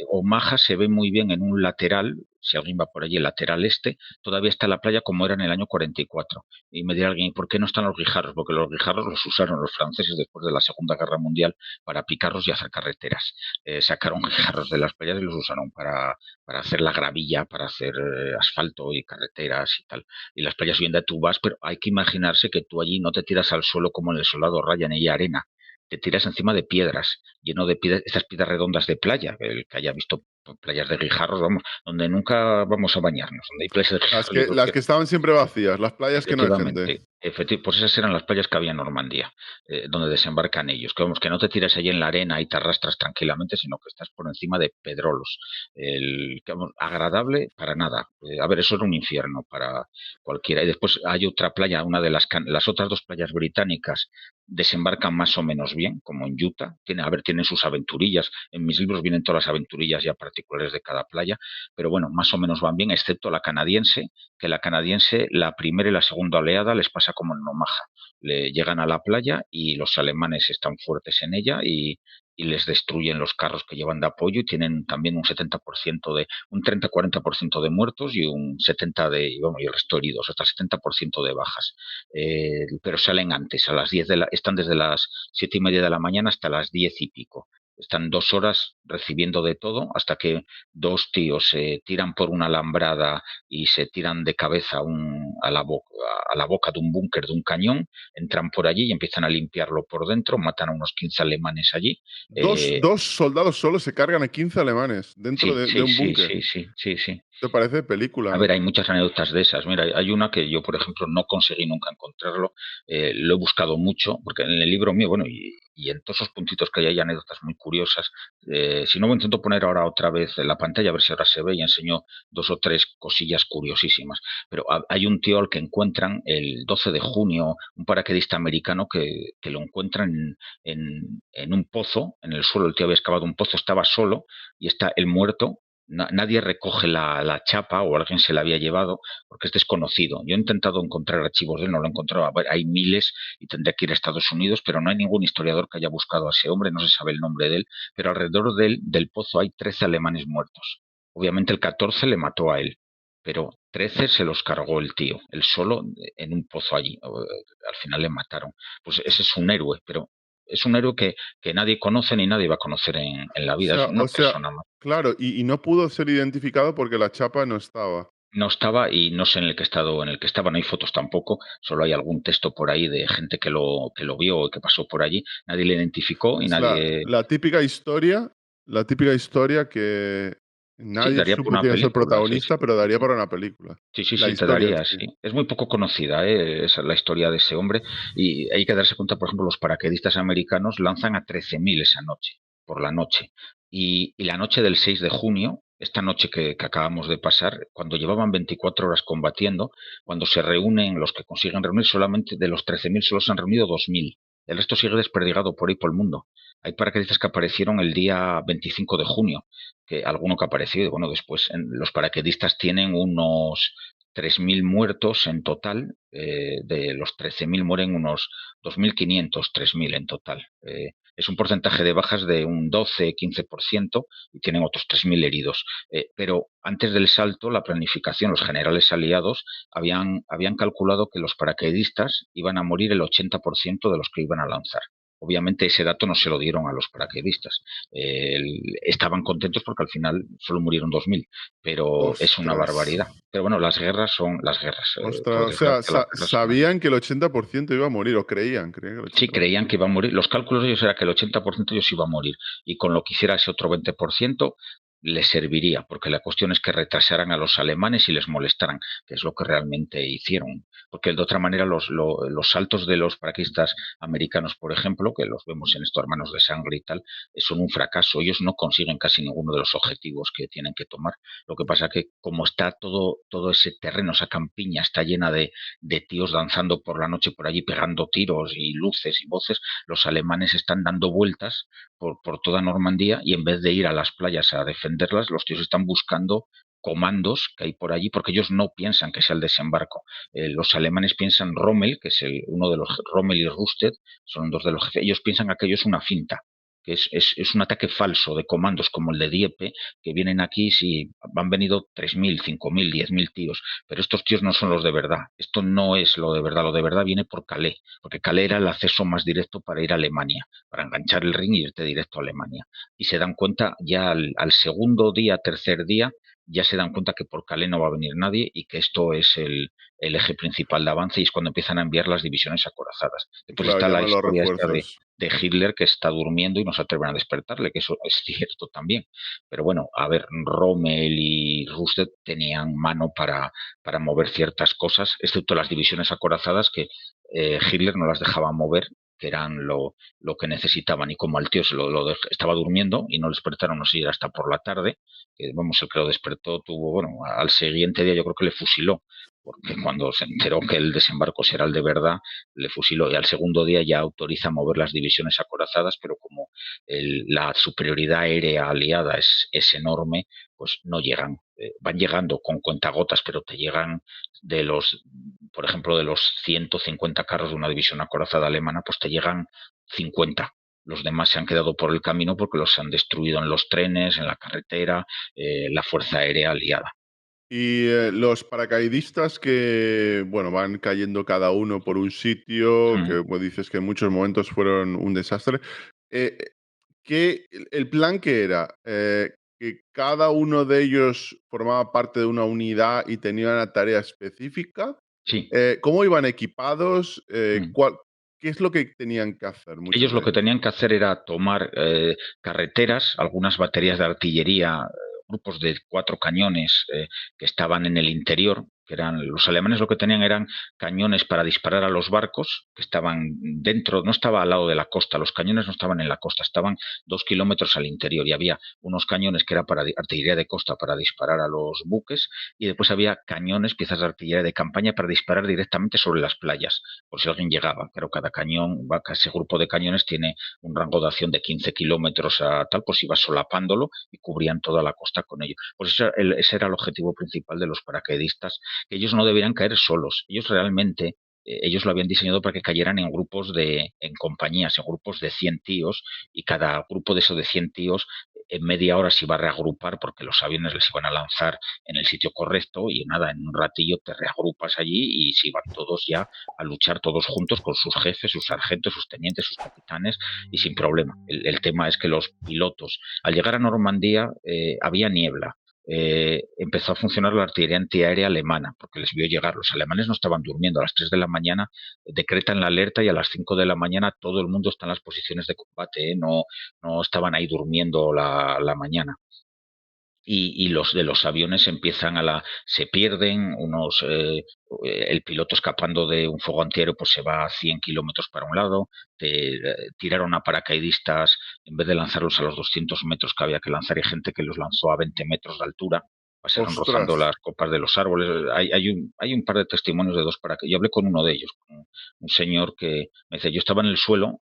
Omaha se ve muy bien en un lateral, si alguien va por allí, el lateral este, todavía está la playa como era en el año 44. Y me dirá alguien, ¿y por qué no están los guijarros? Porque los guijarros los usaron los franceses después de la Segunda Guerra Mundial para picarlos y hacer carreteras. Sacaron guijarros de las playas y los usaron para hacer la gravilla, para hacer asfalto y carreteras y tal. Y las playas hoy en día tú vas, pero hay que imaginarse que tú allí no te tiras al suelo como en el Soldado Ryan y arena, te tiras encima de piedras, lleno de piedras, estas piedras redondas de playa, el que haya visto playas de guijarros, vamos, donde nunca vamos a bañarnos, donde hay playas de guijarros, yo creo Las que que estaban siempre vacías, las playas que no hay gente. efectivamente, pues esas eran las playas que había en Normandía, donde desembarcan ellos. Que vamos, que no te tiras allí en la arena y te arrastras tranquilamente, sino que estás por encima de pedrolos. Vamos, agradable para nada. A ver, eso era un infierno para cualquiera. Y después hay otra playa, una de las otras dos playas británicas desembarcan más o menos bien, como en Utah. Tienen sus aventurillas. En mis libros vienen todas las aventurillas ya particulares de cada playa, pero bueno, más o menos van bien, excepto la canadiense, que la canadiense, la primera y la segunda oleada les pasa como en Omaha. Le llegan a la playa y los alemanes están fuertes en ella, y les destruyen los carros que llevan de apoyo, y tienen también un 30-40% de muertos y un 70% y el resto heridos, hasta el 70% de bajas. Pero salen antes, a las 10 están desde las 7:30 de la mañana hasta las 10 y pico. Están 2 horas recibiendo de todo hasta que dos tíos se tiran por una alambrada y se tiran de cabeza a la boca de un búnker de un cañón, entran por allí y empiezan a limpiarlo por dentro, matan a unos 15 alemanes allí. Eh, Dos soldados solos se cargan a 15 alemanes dentro sí, de sí, un sí, búnker. sí, sí, sí, sí. Te parece de A película. ver, hay muchas anécdotas de esas. Mira, hay una que yo, por ejemplo, no conseguí nunca encontrarlo. Lo he buscado mucho, porque en el libro mío, bueno, y en todos esos puntitos que hay anécdotas muy curiosas. Si no, intento poner ahora otra vez en la pantalla, a ver si ahora se ve, y enseño dos o tres cosillas curiosísimas. Pero hay un tío al que encuentran el 12 de junio, un paracaidista americano que lo encuentran en un pozo, en el suelo. El tío había excavado un pozo, estaba solo, y está el muerto. Nadie recoge la chapa, o alguien se la había llevado, porque es desconocido. Yo he intentado encontrar archivos de él, no lo he encontrado. A ver, hay miles y tendría que ir a Estados Unidos, pero no hay ningún historiador que haya buscado a ese hombre, no se sabe el nombre de él, pero alrededor del pozo hay 13 alemanes muertos. Obviamente el 14 le mató a él, pero 13 se los cargó el tío, él solo en un pozo allí. Al final le mataron. Pues ese es un héroe, pero es un héroe que nadie conoce ni nadie va a conocer en la vida. Es una O sea, persona más. claro, y no pudo ser identificado porque la chapa no estaba. No estaba, y no sé en el que estaba, no hay fotos tampoco, solo hay algún texto por ahí de gente que lo vio o que pasó por allí. Nadie le identificó y Es nadie. la típica historia que Sí, nadie daría por supo una quién es el película, sí, sí. protagonista, pero daría Sí, para una película. sí, sí, La sí, te historia en daría, sí. sí. Es muy poco conocida, esa, la historia de ese hombre, y hay que darse cuenta, por ejemplo, los paracaidistas americanos lanzan a 13.000 esa noche, por la noche. Y la noche del 6 de junio, esta noche que acabamos de pasar, cuando llevaban 24 horas combatiendo, cuando se reúnen los que consiguen reunir, solamente de los 13.000 solo se han reunido 2.000. El resto sigue desperdigado por ahí por el mundo. Hay paracaidistas que aparecieron el día 25 de junio, que alguno que apareció, y bueno, después los paracaidistas tienen unos 3.000 muertos en total, de los 13.000 mueren unos 2.500, 3.000 en total. Es un porcentaje de bajas de un 12-15% y tienen otros 3.000 heridos. Pero antes del salto, la planificación, los generales aliados habían calculado que los paracaidistas iban a morir el 80% de los que iban a lanzar. Obviamente ese dato no se lo dieron a los paracaidistas. Estaban contentos porque al final solo murieron 2.000, pero es una Ostras. barbaridad. Pero bueno, las guerras son las guerras. Por Ostras, o sea, desgracia, las guerras son así. sabían que el 80% iba a morir, o creían que el Sí, 80%. creían que iba a morir. Los cálculos de ellos era que el 80% de ellos iba a morir y con lo que hiciera ese otro 20% les serviría, porque la cuestión es que retrasaran a los alemanes y les molestaran, que es lo que realmente hicieron. Porque de otra manera los saltos de los paraquedistas americanos, por ejemplo, que los vemos en estos hermanos de sangre y tal, son un fracaso. Ellos no consiguen casi ninguno de los objetivos que tienen que tomar. Lo que pasa que como está todo ese terreno, esa campiña, está llena de tíos danzando por la noche por allí, pegando tiros y luces y voces, los alemanes están dando vueltas por toda Normandía y en vez de ir a las playas a defenderlas, los tíos están buscando comandos que hay por allí, porque ellos no piensan que sea el desembarco. Los alemanes piensan Rommel, que es uno de los, Rommel y Rüsted, son dos de los jefes, ellos piensan que aquello es una finta, que es un ataque falso de comandos como el de Dieppe, que vienen aquí, si han venido 3.000, 5.000, 10.000 tíos, pero estos tíos no son los de verdad. Esto no es lo de verdad viene por Calais, porque Calais era el acceso más directo para ir a Alemania, para enganchar el ring y irte directo a Alemania. Y se dan cuenta ya al segundo día, tercer día, ya se dan cuenta que por Calais no va a venir nadie y que esto es el eje principal de avance y es cuando empiezan a enviar las divisiones acorazadas. Después Claro, está la llaman los historia esta refuerzos. de Hitler que está durmiendo y no se atreven a despertarle, que eso es cierto también. Pero bueno, a ver, Rommel y Rüsted tenían mano para mover ciertas cosas, excepto las divisiones acorazadas que Hitler no las dejaba mover, que eran lo que necesitaban. Y como al tío estaba durmiendo y no lo despertaron, no sé si era hasta por la tarde, que vamos, el que lo despertó tuvo, bueno, al siguiente día yo creo que le fusiló, porque cuando se enteró que el desembarco será el de verdad, le fusiló y al segundo día ya autoriza mover las divisiones acorazadas, pero como la superioridad aérea aliada es enorme, pues no llegan. Van llegando con cuentagotas, pero te llegan por ejemplo, de los 150 carros de una división acorazada alemana, pues te llegan 50. Los demás se han quedado por el camino porque los han destruido en los trenes, en la carretera, la Fuerza Aérea Aliada. Y los paracaidistas que, bueno, van cayendo cada uno por un sitio, Mm, que pues, dices que en muchos momentos fueron un desastre. Eh, el plan que era? ¿Que cada uno de ellos formaba parte de una unidad y tenía una tarea específica? sí. ¿Cómo iban equipados? Mm. ¿Qué es lo que tenían que hacer muchos Ellos lo de que ellos? tenían que hacer era tomar carreteras, algunas baterías de artillería, grupos de 4 cañones que estaban en el interior, que eran los alemanes lo que tenían eran cañones para disparar a los barcos que estaban dentro, no estaba al lado de la costa, los cañones no estaban en la costa, estaban 2 kilómetros al interior y había unos cañones que era para artillería de costa para disparar a los buques y después había cañones, piezas de artillería de campaña para disparar directamente sobre las playas por si alguien llegaba. Pero cada cañón, ese grupo de cañones tiene un rango de acción de 15 kilómetros a tal, pues iba solapándolo y cubrían toda la costa con ello. Pues ese era el objetivo principal de los paracaidistas, que ellos no deberían caer solos. Ellos realmente ellos lo habían diseñado para que cayeran en grupos en compañías, en grupos de 100 tíos, y cada grupo de esos de 100 tíos en media hora se iba a reagrupar porque los aviones les iban a lanzar en el sitio correcto y nada, en un ratillo te reagrupas allí y se iban todos ya a luchar todos juntos con sus jefes, sus sargentos, sus tenientes, sus capitanes y sin problema. El tema es que los pilotos, al llegar a Normandía, había niebla. Empezó a funcionar la artillería antiaérea alemana porque les vio llegar. Los alemanes no estaban durmiendo. A las 3 de la mañana decretan la alerta y a las 5 de la mañana todo el mundo está en las posiciones de combate. No estaban ahí durmiendo la mañana. y los de los aviones empiezan se pierden, el piloto escapando de un fuego antiaéreo pues se va a 100 kilómetros para un lado, tiraron a paracaidistas, en vez de lanzarlos a los 200 metros que había que lanzar, hay gente que los lanzó a 20 metros de altura, pasaron rozando Ostras, las copas de los árboles. Hay un par de testimonios de dos paracaidistas. Yo hablé con uno de ellos, con un señor que me dice, yo estaba en el suelo,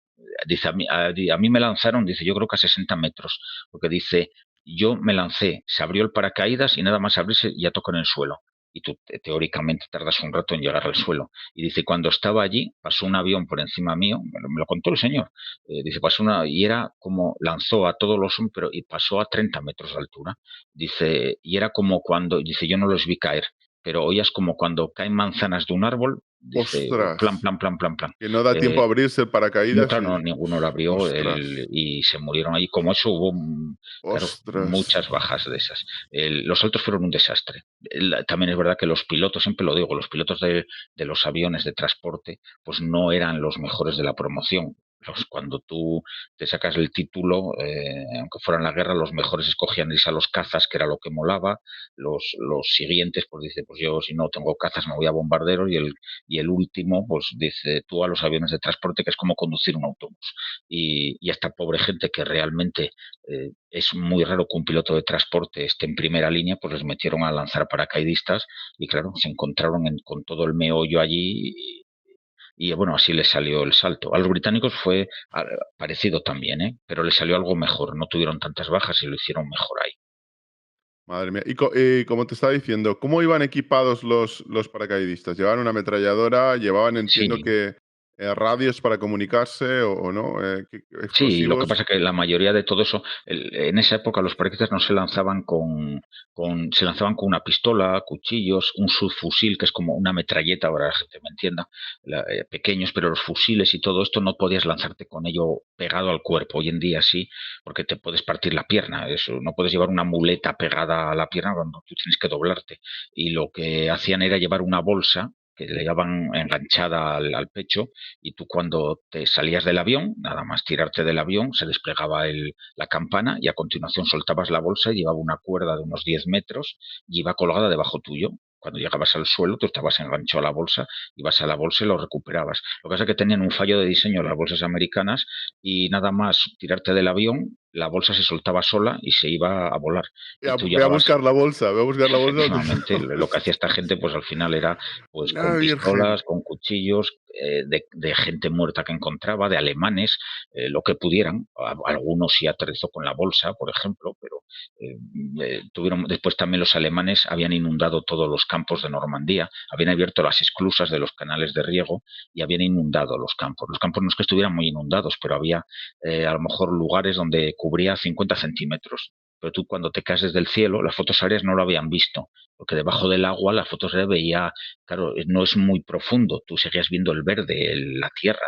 dice, a mí me lanzaron, dice, yo creo que a 60 metros, porque dice, yo me lancé, se abrió el paracaídas y nada más abrirse ya tocó en el suelo. Y tú teóricamente tardas un rato en llegar al suelo. Y dice, cuando estaba allí, pasó un avión por encima mío, me lo contó el señor. Dice, y era como lanzó a todos los hombres, pero y pasó a 30 metros de altura. Dice, y era como cuando, dice, yo no los vi caer, pero oías como cuando caen manzanas de un árbol, dice, plan, ostras. plan, plan, plan, plan. Que no da tiempo Eh, a abrirse el no, paracaídas claro, no, y... ninguno lo abrió Ostras, y se murieron ahí. Como eso hubo, claro, ostras. muchas bajas de esas. Los saltos fueron un desastre. También es verdad que los pilotos, siempre lo digo, los pilotos de los aviones de transporte, pues no eran los mejores de la promoción. Cuando tú te sacas el título, aunque fuera en la guerra, los mejores escogían irse a los cazas, que era lo que molaba. Los siguientes, pues dice, pues yo si no tengo cazas me voy a bombarderos y el último, pues dice tú a los aviones de transporte, que es como conducir un autobús. Y esta pobre gente que realmente es muy raro que un piloto de transporte esté en primera línea, pues les metieron a lanzar paracaidistas y claro, se encontraron con todo el meollo allí y bueno, así les salió el salto. A los británicos fue parecido también, ¿eh? Pero les salió algo mejor, no tuvieron tantas bajas y lo hicieron mejor ahí. Madre mía. Y como te estaba diciendo, ¿cómo iban equipados los paracaidistas? ¿Llevaban una ametralladora? ¿Llevaban, entiendo Sí, que, radios para comunicarse o no? sí, lo que ¿Explosivos? pasa es que la mayoría de todo eso, en esa época los paracaidistas no se lanzaban se lanzaban con una pistola, cuchillos, un subfusil, que es como una metralleta, para que la gente me entienda, pequeños, pero los fusiles y todo esto no podías lanzarte con ello pegado al cuerpo. Hoy en día sí, porque te puedes partir la pierna, eso, no puedes llevar una muleta pegada a la pierna cuando tú tienes que doblarte. Y lo que hacían era llevar una bolsa que le llevaban enganchada al pecho y tú cuando te salías del avión, nada más tirarte del avión, se desplegaba la campana y a continuación soltabas la bolsa y llevaba una cuerda de unos 10 metros y iba colgada debajo tuyo. Cuando llegabas al suelo, tú estabas enganchado a la bolsa, ibas a la bolsa y lo recuperabas. Lo que pasa es que tenían un fallo de diseño las bolsas americanas y nada más tirarte del avión, la bolsa se soltaba sola y se iba a volar. Ve Y a tú ve a llegabas. buscar la bolsa, ve a buscar la bolsa donde Efectivamente, estaba. lo que hacía esta gente, pues al final era pues La con Virgen. pistolas, con cuchillos, de gente muerta que encontraba, de alemanes, lo que pudieran. Algunos sí aterrizó con la bolsa, por ejemplo, pero después también los alemanes habían inundado todos los campos de Normandía, habían abierto las esclusas de los canales de riego y habían inundado los campos. Los campos no es que estuvieran muy inundados, pero había a lo mejor lugares donde cubría 50 centímetros, pero tú cuando te caes desde el cielo, las fotos aéreas no lo habían visto, porque debajo del agua las fotos aéreas veía, claro, no es muy profundo, tú seguías viendo el verde, la tierra,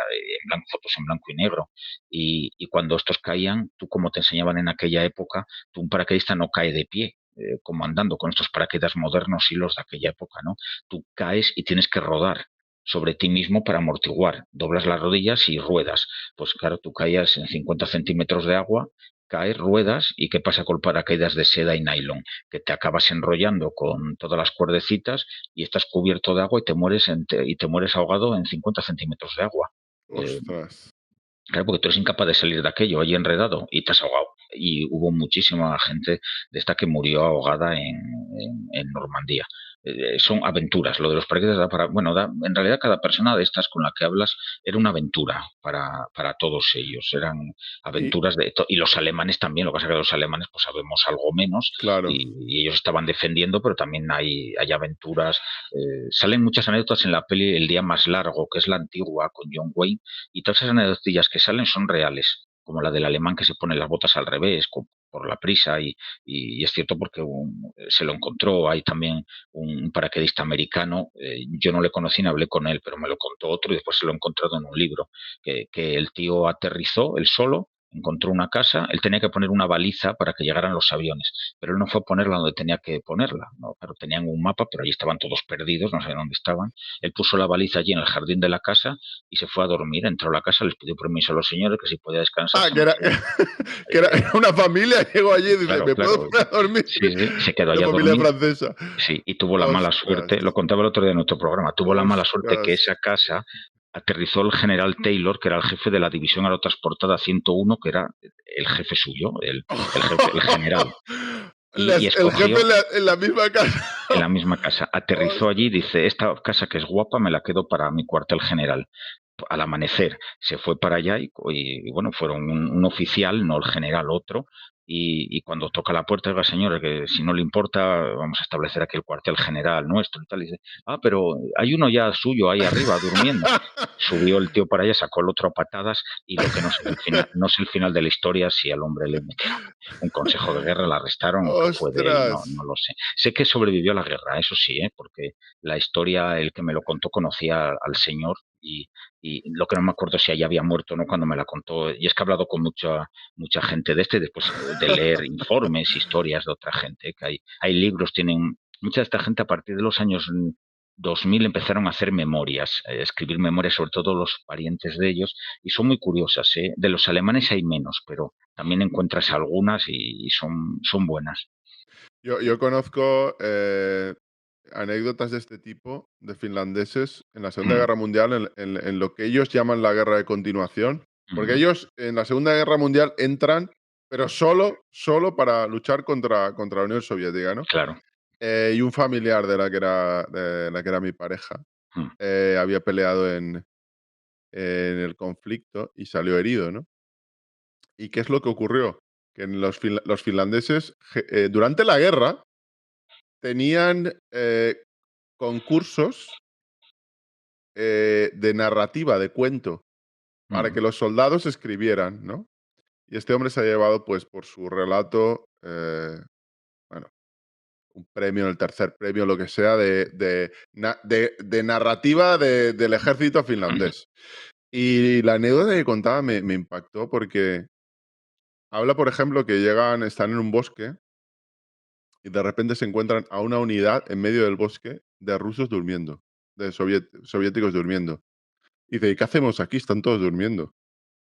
fotos en blanco y negro, y cuando estos caían, tú como te enseñaban en aquella época, tú un paracaidista no cae de pie, como andando con estos paracaídas modernos y los de aquella época, ¿no? Tú caes y tienes que rodar sobre ti mismo para amortiguar, doblas las rodillas y ruedas. Pues claro, tú caías en 50 centímetros de agua, caes, ruedas y qué pasa con paracaídas de seda y nylon, que te acabas enrollando con todas las cuerdecitas y estás cubierto de agua y te mueres ahogado en 50 centímetros de agua. Eh, Ostras. Claro, porque tú eres incapaz de salir de aquello, allí enredado, y te has ahogado. Y hubo muchísima gente de esta que murió ahogada en Normandía. Son aventuras. Lo de los paracaídas bueno, en realidad cada persona de estas con la que hablas era una aventura para todos ellos. Eran Y aventuras y los alemanes también. Lo que pasa es que los alemanes pues sabemos algo menos claro. y ellos estaban defendiendo, pero también hay aventuras. Salen muchas anécdotas en la peli El día más largo, que es la antigua con John Wayne, y todas esas anécdotas que salen son reales, como la del alemán que se pone las botas al revés por la prisa, y es cierto porque se lo encontró. Hay también un paracaidista americano, yo no le conocí ni hablé con él, pero me lo contó otro y después se lo he encontrado en un libro, que el tío aterrizó él solo, encontró una casa, él tenía que poner una baliza para que llegaran los aviones, pero él no fue a ponerla donde tenía que ponerla, ¿no? Claro, tenían un mapa, pero allí estaban todos perdidos, no sabían dónde estaban. Él puso la baliza allí en el jardín de la casa y se fue a dormir. Entró a la casa, les pidió permiso a los señores que si podía descansar, Ah, se marchó. era una familia, llegó allí y dice, Claro, ¿me puedo claro. poner a dormir? Sí, sí, se quedó Una allá a familia dormir. francesa. Sí, y tuvo la mala Ostras, suerte, lo contaba el otro día en otro programa, tuvo la mala suerte que ostras. esa casa aterrizó el general Taylor, que era el jefe de la división aerotransportada 101, que era el jefe suyo, el jefe, el general, y El jefe escogió en la misma casa. en la misma casa. Aterrizó allí y dice, esta casa que es guapa me la quedo para mi cuartel general. Al amanecer se fue para allá y bueno, fueron un oficial, no el general, otro, y cuando toca la puerta, diga, señor, que si no le importa, vamos a establecer aquí el cuartel general nuestro y tal. Y dice, pero hay uno ya suyo ahí arriba durmiendo. Subió el tío para allá, sacó el otro a patadas y lo que no sé, el final, no sé el final de la historia, si al hombre le metieron un consejo de guerra, le arrestaron o qué fue de él, no, Ostras. no lo sé. Sé que sobrevivió a la guerra, eso sí, porque la historia, el que me lo contó, conocía al señor y lo que no me acuerdo si allá había muerto o no cuando me la contó. Y es que he hablado con mucha gente de después de leer informes, historias de otra gente, que hay libros, mucha de esta gente a partir de los años 2000 empezaron a hacer memorias, escribir memorias sobre todo los parientes de ellos, y son muy curiosas, ¿eh? De los alemanes hay menos, pero también encuentras algunas y son buenas. Yo conozco anécdotas de este tipo, de finlandeses, en la Segunda Mm, Guerra Mundial, en lo que ellos llaman la guerra de continuación, porque ujú, ellos en la Segunda Guerra Mundial entran, pero solo para luchar contra la Unión Soviética, ¿no? claro. Y un familiar de la que era mi pareja Mm, había peleado en el conflicto y salió herido, ¿no? ¿Y qué es lo que ocurrió? Que en los finlandeses, durante la guerra, tenían concursos de narrativa, de cuento, para mm, que los soldados escribieran, ¿no? Y este hombre se ha llevado, pues, por su relato, bueno, un premio, el tercer premio, lo que sea, de narrativa del ejército ujú, finlandés. Y la anécdota que contaba me impactó porque habla, por ejemplo, que están en un bosque y de repente se encuentran a una unidad en medio del bosque de rusos durmiendo, de soviéticos durmiendo. Y dice: "¿Y qué hacemos aquí? Están todos durmiendo".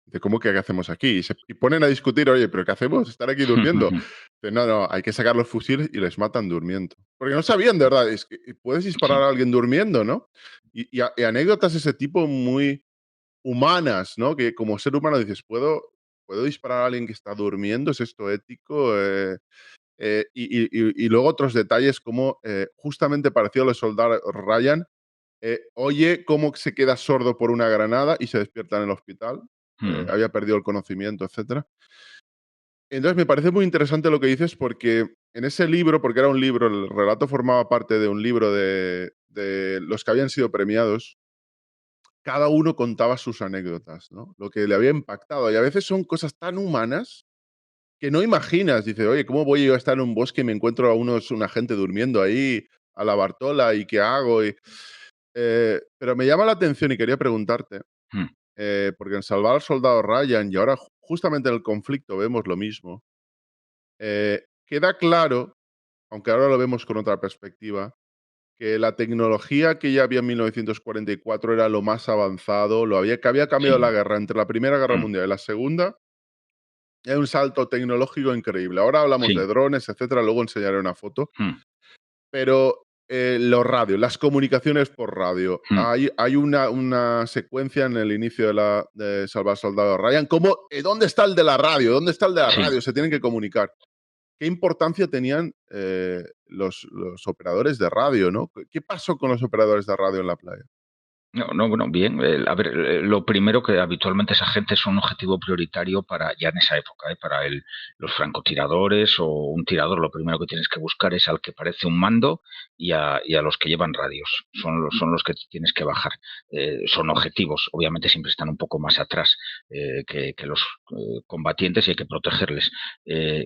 Dice: "¿Cómo que qué hacemos aquí?". Y ponen a discutir: "Oye, ¿pero qué hacemos? ¿Estar aquí durmiendo?". Dice: "No, no, hay que sacar los fusiles", y les matan durmiendo. Porque no sabían, de verdad, es que puedes disparar sí, a alguien durmiendo, ¿no? Y anécdotas de ese tipo muy humanas, ¿no? Que como ser humano dices: ¿Puedo disparar a alguien que está durmiendo? ¿Es esto ético?". Y luego otros detalles como, justamente parecido a los soldados Ryan, oye cómo se queda sordo por una granada y se despierta en el hospital. mm, Había perdido el conocimiento, etcétera. Entonces, me parece muy interesante lo que dices porque en ese libro, porque era un libro, el relato formaba parte de un libro de los que habían sido premiados, cada uno contaba sus anécdotas, ¿no? Lo que le había impactado. Y a veces son cosas tan humanas que no imaginas. Dice: "Oye, ¿cómo voy yo a estar en un bosque y me encuentro una gente durmiendo ahí a la Bartola y qué hago?". Pero me llama la atención y quería preguntarte, mm, porque en Salvar al Soldado Ryan y ahora justamente en el conflicto vemos lo mismo, queda claro, aunque ahora lo vemos con otra perspectiva, que la tecnología que ya había en 1944 era lo más avanzado, que había cambiado la sí, guerra entre la Primera Guerra mm, Mundial y la Segunda. Hay un salto tecnológico increíble. Ahora hablamos de sí, drones, etcétera, luego enseñaré una foto, mm, pero, los radios, las comunicaciones por radio. mm, Hay una secuencia en el inicio de Salvar al Soldado Ryan, como, ¿dónde está el de la radio? ¿Dónde está el de la sí. radio? Se tienen que comunicar. ¿Qué importancia tenían, los operadores de radio, no? ¿Qué pasó con los operadores de radio en la playa? No, no, bueno, bien. A ver, lo primero que habitualmente esa gente es un objetivo prioritario para ya en esa época, para los francotiradores o un tirador. Lo primero que tienes que buscar es al que parece un mando y a los que llevan radios. Son los que tienes que bajar. Son objetivos. Obviamente siempre están un poco más atrás que los combatientes y hay que protegerles.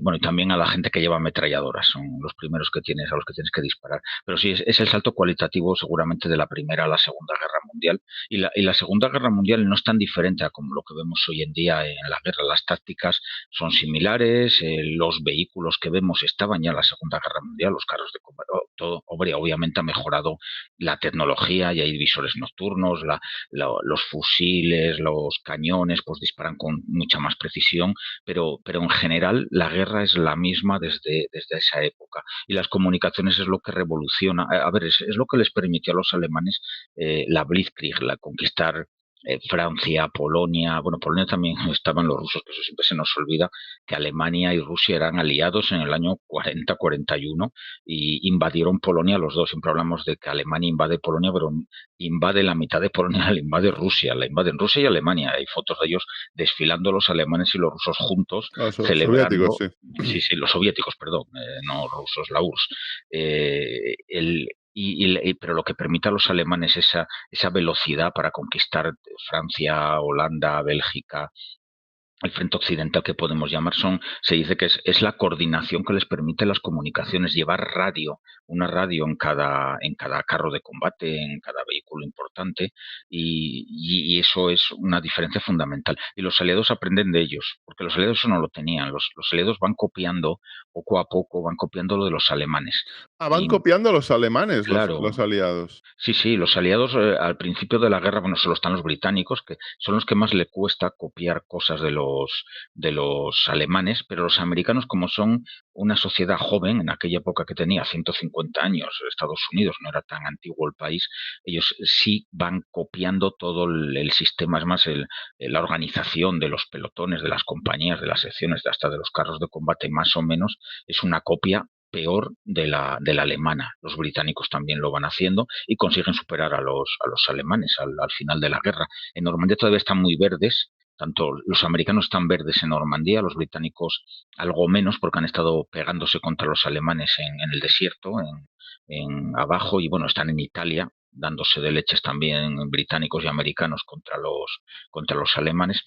Bueno, y también a la gente que lleva ametralladoras. Son los primeros a los que tienes que disparar. Pero sí, es el salto cualitativo seguramente de la Primera a la Segunda Guerra Mundial Mundial. Y la Segunda Guerra Mundial no es tan diferente a como lo que vemos hoy en día en la guerra. Las tácticas son similares, los vehículos que vemos estaban ya en la Segunda Guerra Mundial, los carros de combate, todo, hombre, obviamente ha mejorado la tecnología y hay visores nocturnos, los fusiles, los cañones, pues disparan con mucha más precisión, pero en general la guerra es la misma desde esa época. Y las comunicaciones es lo que revoluciona, a ver, es lo que les permitió a los alemanes la Blitzkrieg, la conquistar Francia, Polonia, bueno, Polonia también estaban los rusos, que eso siempre se nos olvida, que Alemania y Rusia eran aliados en el año 40-41 y invadieron Polonia los dos. Siempre hablamos de que Alemania invade Polonia, pero invade la mitad de Polonia, la invade Rusia, la invaden Rusia y Alemania. Hay fotos de ellos desfilando los alemanes y los rusos juntos, Ah, soviéticos, celebrando, sí. sí, sí, los soviéticos, perdón, no rusos, la URSS. Pero lo que permite a los alemanes esa velocidad para conquistar Francia, Holanda, Bélgica, el frente occidental que podemos llamar se dice que es la coordinación que les permite las comunicaciones, llevar una radio en cada carro de combate, en cada vehículo importante, y eso es una diferencia fundamental. Y los aliados aprenden de ellos, porque los aliados eso no lo tenían. Los aliados van copiando poco a poco, van copiando lo de los alemanes. Ah, van Y copiando a los alemanes, los claro, aliados. sí, sí, los aliados al principio de la guerra, bueno, solo están los británicos, que son los que más le cuesta copiar cosas de los alemanes, pero los americanos, como son una sociedad joven, en aquella época que tenía 150 años, Estados Unidos no era tan antiguo el país, ellos sí van copiando todo el sistema, es más, la organización de los pelotones, de las compañías, de las secciones, hasta de los carros de combate, más o menos, es una copia peor de la alemana. Los británicos también lo van haciendo y consiguen superar a los alemanes al final de la guerra. En Normandía todavía están muy verdes, tanto los americanos están verdes en Normandía, los británicos algo menos porque han estado pegándose contra los alemanes en el desierto, en abajo, y bueno, están en Italia dándose de leches también británicos y americanos contra los alemanes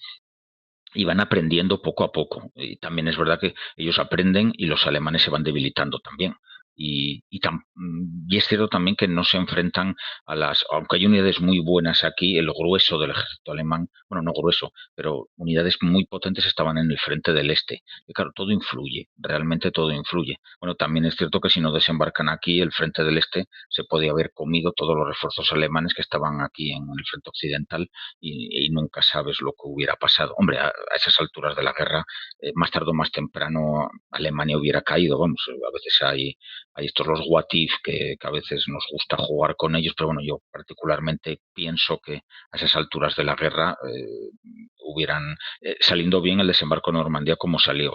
y van aprendiendo poco a poco. Y también es verdad que ellos aprenden y los alemanes se van debilitando también. Y es cierto también que no se enfrentan aunque hay unidades muy buenas aquí, el grueso del ejército alemán, bueno, no grueso, pero unidades muy potentes estaban en el frente del este. Y claro, todo influye, realmente todo influye. Bueno, también es cierto que si no desembarcan aquí, el frente del este se podía haber comido todos los refuerzos alemanes que estaban aquí en el frente occidental y nunca sabes lo que hubiera pasado. Hombre, a esas alturas de la guerra, más tarde o más temprano, Alemania hubiera caído. Vamos, a veces hay estos los what if que a veces nos gusta jugar con ellos, pero bueno, yo particularmente pienso que a esas alturas de la guerra hubieran, saliendo bien el desembarco en Normandía como salió.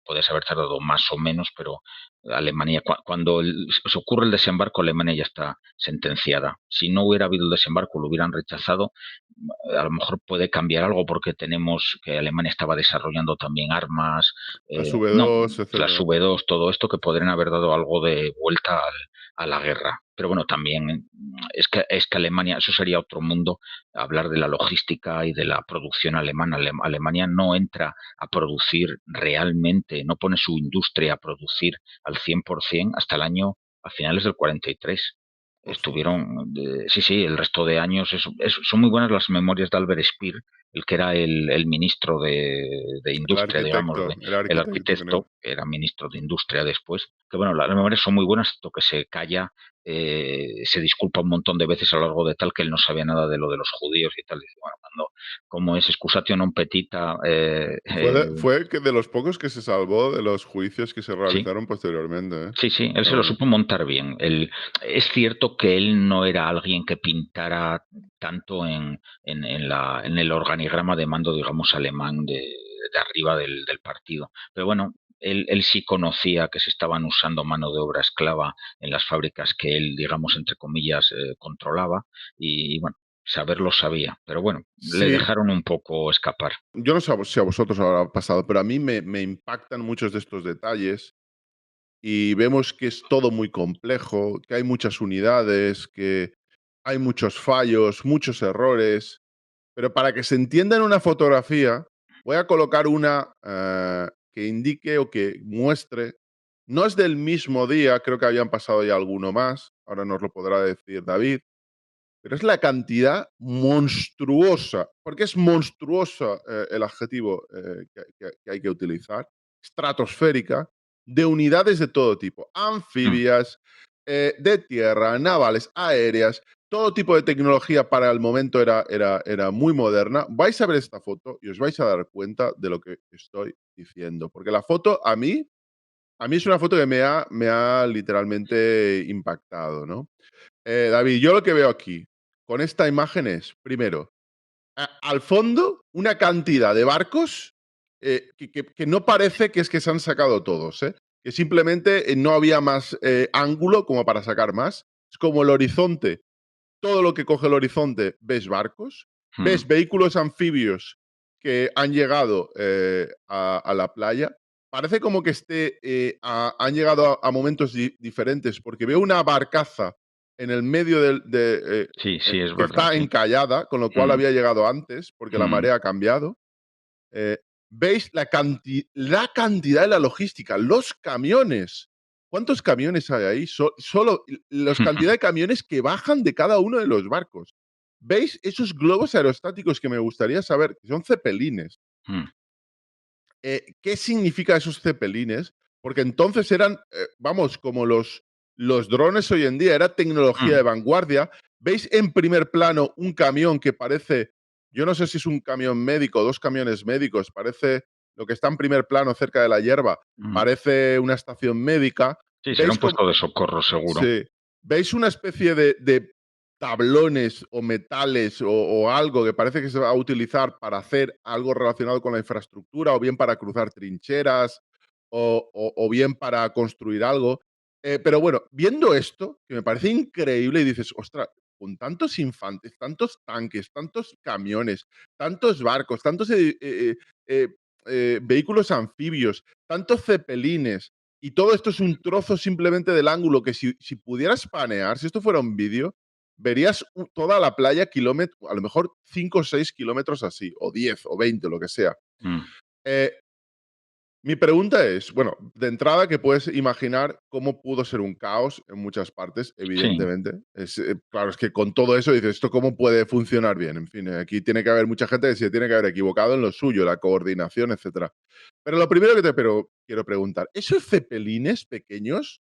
Puedes haber tardado más o menos, pero Alemania, cuando se ocurre el desembarco, Alemania ya está sentenciada. Si no hubiera habido el desembarco, lo hubieran rechazado, a lo mejor puede cambiar algo porque tenemos que Alemania estaba desarrollando también armas, Las no, V2, las etcétera. V2, todo esto que podrían haber dado algo de vuelta a la guerra. Pero bueno, también es que Alemania, eso sería otro mundo, hablar de la logística y de la producción alemana. Alemania no entra a producir realmente, no pone su industria a producir al 100% hasta el año, a finales del 43. Ostras. Sí, sí, el resto de años. Son muy buenas las memorias de Albert Speer, el que era el ministro de Industria, digamos, El el arquitecto, creo. arquitecto, que era ministro de Industria después. Que bueno, las memorias son muy buenas, tanto que se calla, se disculpa un montón de veces a lo largo de tal que él no sabía nada de lo de los judíos y tal. Dice, bueno, como es excusatio non petita, Fue que de los pocos que se salvó de los juicios que se sí. realizaron posteriormente, ¿eh? Sí, sí, él Qué se lo bueno. supo montar bien. Es cierto que él no era alguien que pintara tanto en el organigrama de mando, digamos, alemán de arriba del partido. Pero bueno, él sí conocía que se estaban usando mano de obra esclava en las fábricas que él, digamos, entre comillas, controlaba. Y bueno, saberlo sabía. Pero bueno, le Sí, dejaron un poco escapar. yo no sé si a vosotros os habrá pasado, pero a mí me impactan muchos de estos detalles y vemos que es todo muy complejo, que hay muchas unidades, que hay muchos fallos, muchos errores. Pero para que se entienda en una fotografía, voy a colocar una que indique o que muestre. No es del mismo día, creo que habían pasado ya alguno más. Ahora nos lo podrá decir David. pero es la cantidad monstruosa, porque es monstruosa el adjetivo que hay que utilizar, estratosférica, de unidades de todo tipo, Mm, anfibias, de tierra, navales, aéreas, todo tipo de tecnología para el momento era muy moderna. Vais a ver esta foto y os vais a dar cuenta de lo que estoy diciendo, porque la foto a mí es una foto que me ha literalmente impactado, ¿no? David, yo lo que veo aquí con esta imagen es, primero, al fondo, una cantidad de barcos que no parece que es que se han sacado todos, ¿eh? Que simplemente no había más ángulo como para sacar más. Es como el horizonte, todo lo que coge el horizonte, ves barcos, mm, ves vehículos anfibios que han llegado a la playa. Parece como que han llegado a momentos diferentes, porque veo una barcaza en el medio sí, sí, es que verdad, está sí. encallada, con lo cual Mm, había llegado antes, porque la mm, marea ha cambiado. Eh, Veis la cantidad de la logística, los camiones. ¿Cuántos camiones hay ahí? Solo la cantidad de camiones que bajan de cada uno de los barcos. ¿Veis esos globos aerostáticos que me gustaría saber? Que son cepelines. mm, ¿Qué significa esos cepelines? Porque entonces eran, vamos, como los drones hoy en día, era tecnología de mm, vanguardia. ¿Veis en primer plano un camión que parece, yo no sé si es un camión médico, dos camiones médicos, parece lo que está en primer plano cerca de la hierba, mm. parece una estación médica. Sí, será ¿Veis un cómo, puesto de socorro seguro. sí. ¿Veis una especie de tablones o metales o algo que parece que se va a utilizar para hacer algo relacionado con la infraestructura, o bien para cruzar trincheras, o bien para construir algo? Pero bueno, viendo esto, que me parece increíble, y dices: "Ostras, con tantos infantes, tantos tanques, tantos camiones, tantos barcos, tantos, eh, vehículos anfibios, tantos cepelines, y todo esto es un trozo simplemente del ángulo que si pudieras panear, si esto fuera un vídeo, verías toda la playa kilómetro, a lo mejor 5 o 6 kilómetros así, o 10 o 20, lo que sea. Mm, Eh, Mi pregunta es, bueno, de entrada que puedes imaginar cómo pudo ser un caos en muchas partes, sí. evidentemente. Claro, es que con todo eso dices, ¿esto cómo puede funcionar bien? En fin, aquí tiene que haber mucha gente que se tiene que haber equivocado en lo suyo, la coordinación, etcétera. Pero lo primero que quiero preguntar, ¿esos cepelines pequeños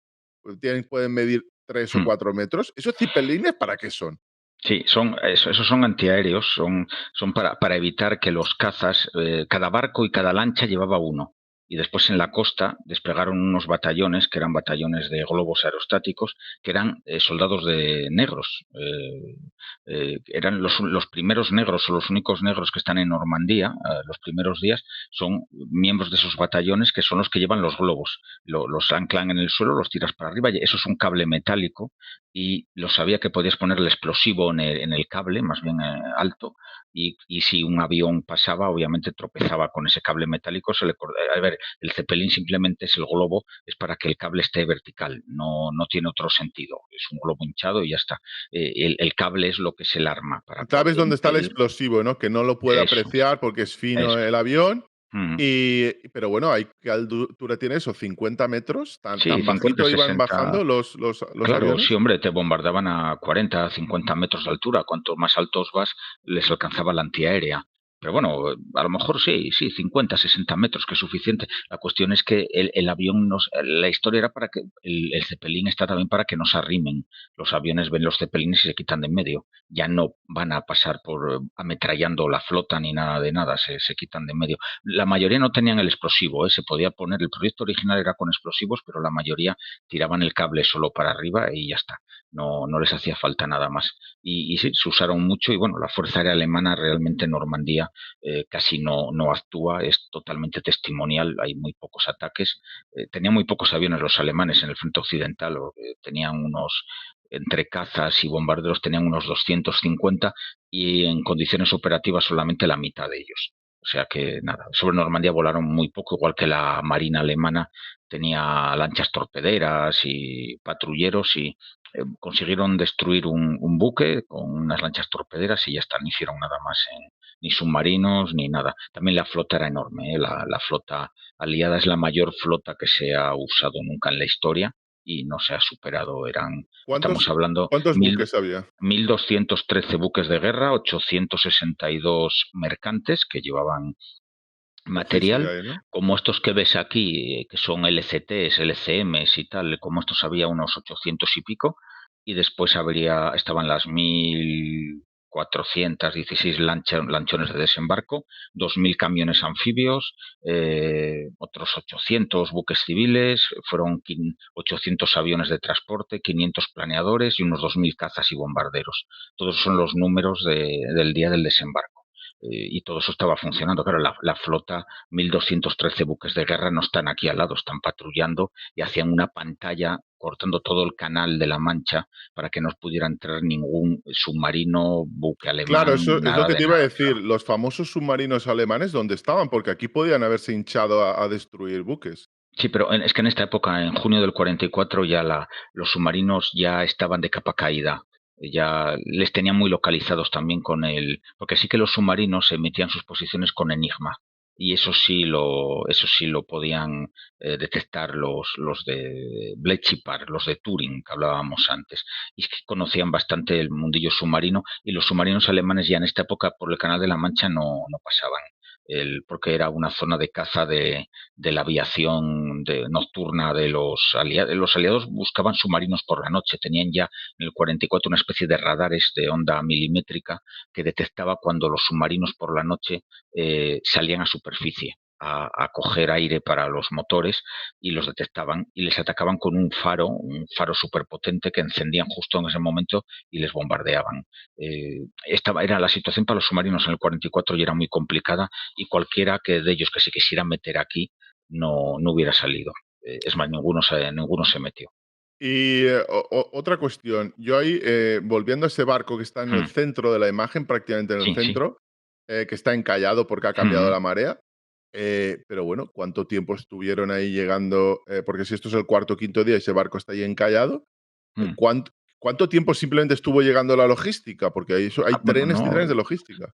pueden medir 3 o 4 metros? ¿Esos cepelines para qué son? Sí, esos son antiaéreos, son para evitar que los cazas, cada barco y cada lancha llevaba uno. Y después en la costa desplegaron unos batallones, que eran batallones de globos aerostáticos, que eran soldados de negros. Eran los primeros negros o los únicos negros que están en Normandía, los primeros días, son miembros de esos batallones que son los que llevan los globos. Los anclan en el suelo, los tiras para arriba, y eso es un cable metálico y lo sabía que podías poner el explosivo en el cable, más bien alto, y si un avión pasaba, obviamente tropezaba con ese cable metálico. A ver, el Zeppelin simplemente es el globo, es para que el cable esté vertical, no tiene otro sentido, es un globo hinchado y ya está. El cable es lo que es el arma para poder ¿Sabes dónde está el impedir explosivo, no? Que no lo puede eso, apreciar porque es fino eso. el avión. Mm. Pero bueno, ¿qué altura tiene eso? ¿50 metros? ¿Tan Sí, 50, bajito iban 60. bajando los Claro, sí, aviones? hombre, te bombardaban a 40, 50 metros de altura. Cuanto más altos vas, les alcanzaba la antiaérea. Pero bueno, a lo mejor sí, sí, 50, 60 metros, que es suficiente. La cuestión es que el avión la historia era para que el Zeppelin está también para que nos arrimen. Los aviones ven los Zeppelines y se quitan de en medio. Ya no van a pasar por ametrallando la flota ni nada de nada, se quitan de en medio. La mayoría no tenían el explosivo, se podía poner, el proyecto original era con explosivos, pero la mayoría tiraban el cable solo para arriba y ya está. No les hacía falta nada más. Y sí, se usaron mucho y bueno, la Fuerza Aérea Alemana realmente en Normandía casi no actúa, es totalmente testimonial, hay muy pocos ataques. Tenían muy pocos aviones los alemanes en el frente occidental, tenían unos, entre cazas y bombarderos tenían unos 250 y en condiciones operativas solamente la mitad de ellos. O sea que nada, sobre Normandía volaron muy poco, igual que la Marina alemana tenía lanchas torpederas y patrulleros y consiguieron destruir un buque con unas lanchas torpederas y ya está, no hicieron nada más, ni submarinos ni nada. También la flota era enorme, la flota aliada es la mayor flota que se ha usado nunca en la historia y no se ha superado. Estamos ¿Cuántos, hablando cuántos mil, buques había? 1.213 buques de guerra, 862 mercantes que llevaban material, Logística ahí, ¿no? como estos que ves aquí, que son LCTs, LCMs y tal, como estos había unos 800 y pico, y después estaban las 1.416 lanchones de desembarco, 2.000 camiones anfibios, otros 800 buques civiles, fueron 800 aviones de transporte, 500 planeadores y unos 2.000 cazas y bombarderos. Todos son los números del día del desembarco. Y todo eso estaba funcionando. Claro, la flota, 1.213 buques de guerra no están aquí al lado, están patrullando y hacían una pantalla cortando todo el canal de la Mancha para que no pudiera entrar ningún submarino, buque Claro, alemán, eso es lo nada que de te iba a nada. decir. Los famosos submarinos alemanes, ¿dónde estaban? Porque aquí podían haberse hinchado a destruir buques. Sí, pero es que en esta época, en junio del 44, ya los submarinos ya estaban de capa caída. Ya les tenían muy localizados también porque sí que los submarinos emitían sus posiciones con Enigma. Y eso sí lo podían detectar los de Bletchley, los de Turing, que hablábamos antes. Y es que conocían bastante el mundillo submarino, y los submarinos alemanes ya en esta época por el Canal de la Mancha no pasaban. Porque era una zona de caza de la aviación nocturna de los aliados. Los aliados buscaban submarinos por la noche. Tenían ya en el 44 una especie de radares de onda milimétrica que detectaba cuando los submarinos por la noche salían a superficie a coger aire para los motores, y los detectaban y les atacaban con un faro superpotente que encendían justo en ese momento y les bombardeaban. Era la situación para los submarinos en el 44 y era muy complicada, y cualquiera de ellos que se quisiera meter aquí no hubiera salido. Es más, ninguno se metió. Y otra cuestión, yo ahí, volviendo a ese barco que está en el Mm, centro de la imagen, prácticamente en el sí, sí. centro, que está encallado porque ha cambiado Mm, la marea. Pero bueno, ¿cuánto tiempo estuvieron ahí llegando? Porque si esto es el cuarto o quinto día y ese barco está ahí encallado, mm. ¿cuánto tiempo simplemente estuvo llegando la logística? Porque hay Bueno, trenes y no, trenes de logística.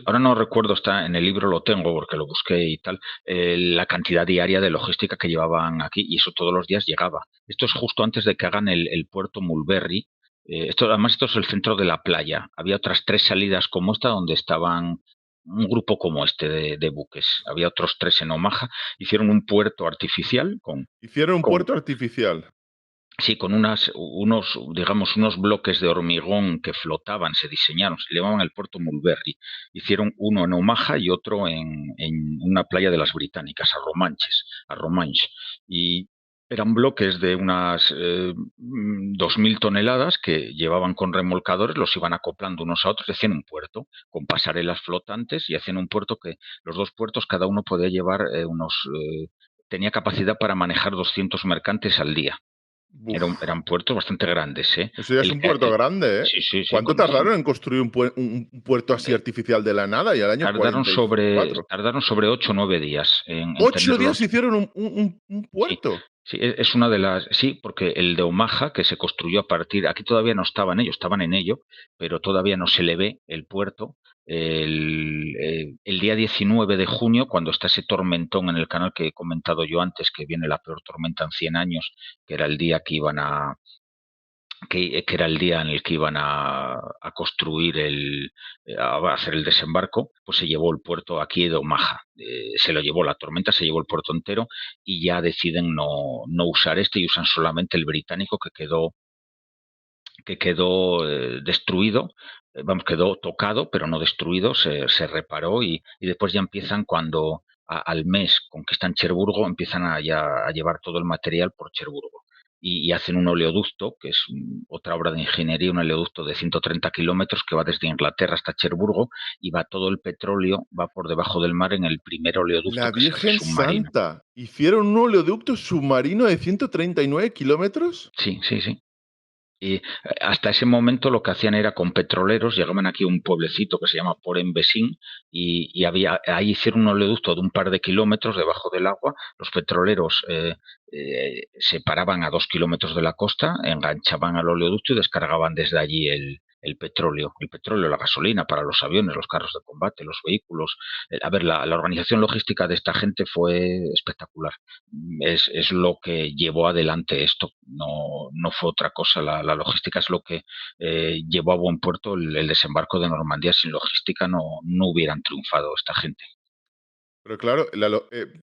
ahora no recuerdo, está en el libro, lo tengo porque lo busqué y tal, la cantidad diaria de logística que llevaban aquí, y eso todos los días llegaba. Esto es justo antes de que hagan el puerto Mulberry. Además, esto es el centro de la playa. Había otras 3 salidas como esta donde estaban un grupo como este de buques. Había otros 3 en Omaha. Hicieron un puerto artificial Hicieron un con puerto artificial. Sí, con unos bloques de hormigón que flotaban, se diseñaron, se llamaban el Puerto Mulberry. Hicieron uno en Omaha y otro en una playa de las Británicas, a Romanche. Y eran bloques de unas 2.000 toneladas que llevaban con remolcadores, los iban acoplando unos a otros, y hacían un puerto con pasarelas flotantes, y hacían un puerto que los dos puertos cada uno podía llevar tenía capacidad para manejar 200 mercantes al día. Eran Buf. puertos bastante grandes, ¿eh? Eso ya es un puerto grande, ¿eh? Sí, sí, sí, ¿Cuánto tardaron en construir un puerto así eh, artificial de la nada y al año tardaron sobre 44? tardaron sobre 8 o 9 días en 8 días tenerlos. hicieron un Sí, puerto. sí, es una de las. Sí, porque el de Omaha, que se construyó a partir. Aquí todavía no estaban ellos, estaban en ello, pero todavía no se le ve el puerto. El día 19 de junio, cuando está ese tormentón en el canal que he comentado yo antes, que viene la peor tormenta en 100 años, que era el día que iban que era el día en el que iban a construir a hacer el desembarco, pues se llevó el puerto aquí de Omaha. Se lo llevó la tormenta, se llevó el puerto entero, y ya deciden no usar este y usan solamente el británico, que quedó destruido. Vamos, quedó tocado, pero no destruido, se reparó, y después ya empiezan cuando al mes conquistan Cherburgo, empiezan a llevar todo el material por Cherburgo. Y hacen un oleoducto, que es otra obra de ingeniería, un oleoducto de 130 kilómetros que va desde Inglaterra hasta Cherburgo, y va todo el petróleo, va por debajo del mar en el primer oleoducto La que se hace Virgen submarino. Santa. ¿Hicieron un oleoducto submarino de 139 kilómetros? Sí, sí, sí. Y hasta ese momento lo que hacían era con petroleros, llegaban aquí a un pueblecito que se llama Port-en-Bessin, y ahí hicieron un oleoducto de un par de kilómetros debajo del agua. Los petroleros se paraban a 2 kilómetros de la costa, enganchaban al oleoducto y descargaban desde allí el petróleo, la gasolina para los aviones, los carros de combate, los vehículos. A ver, la organización logística de esta gente fue espectacular. Es lo que llevó adelante esto, no fue otra cosa. La logística es lo que llevó a buen puerto el desembarco de Normandía. Sin logística no hubieran triunfado esta gente. Pero claro,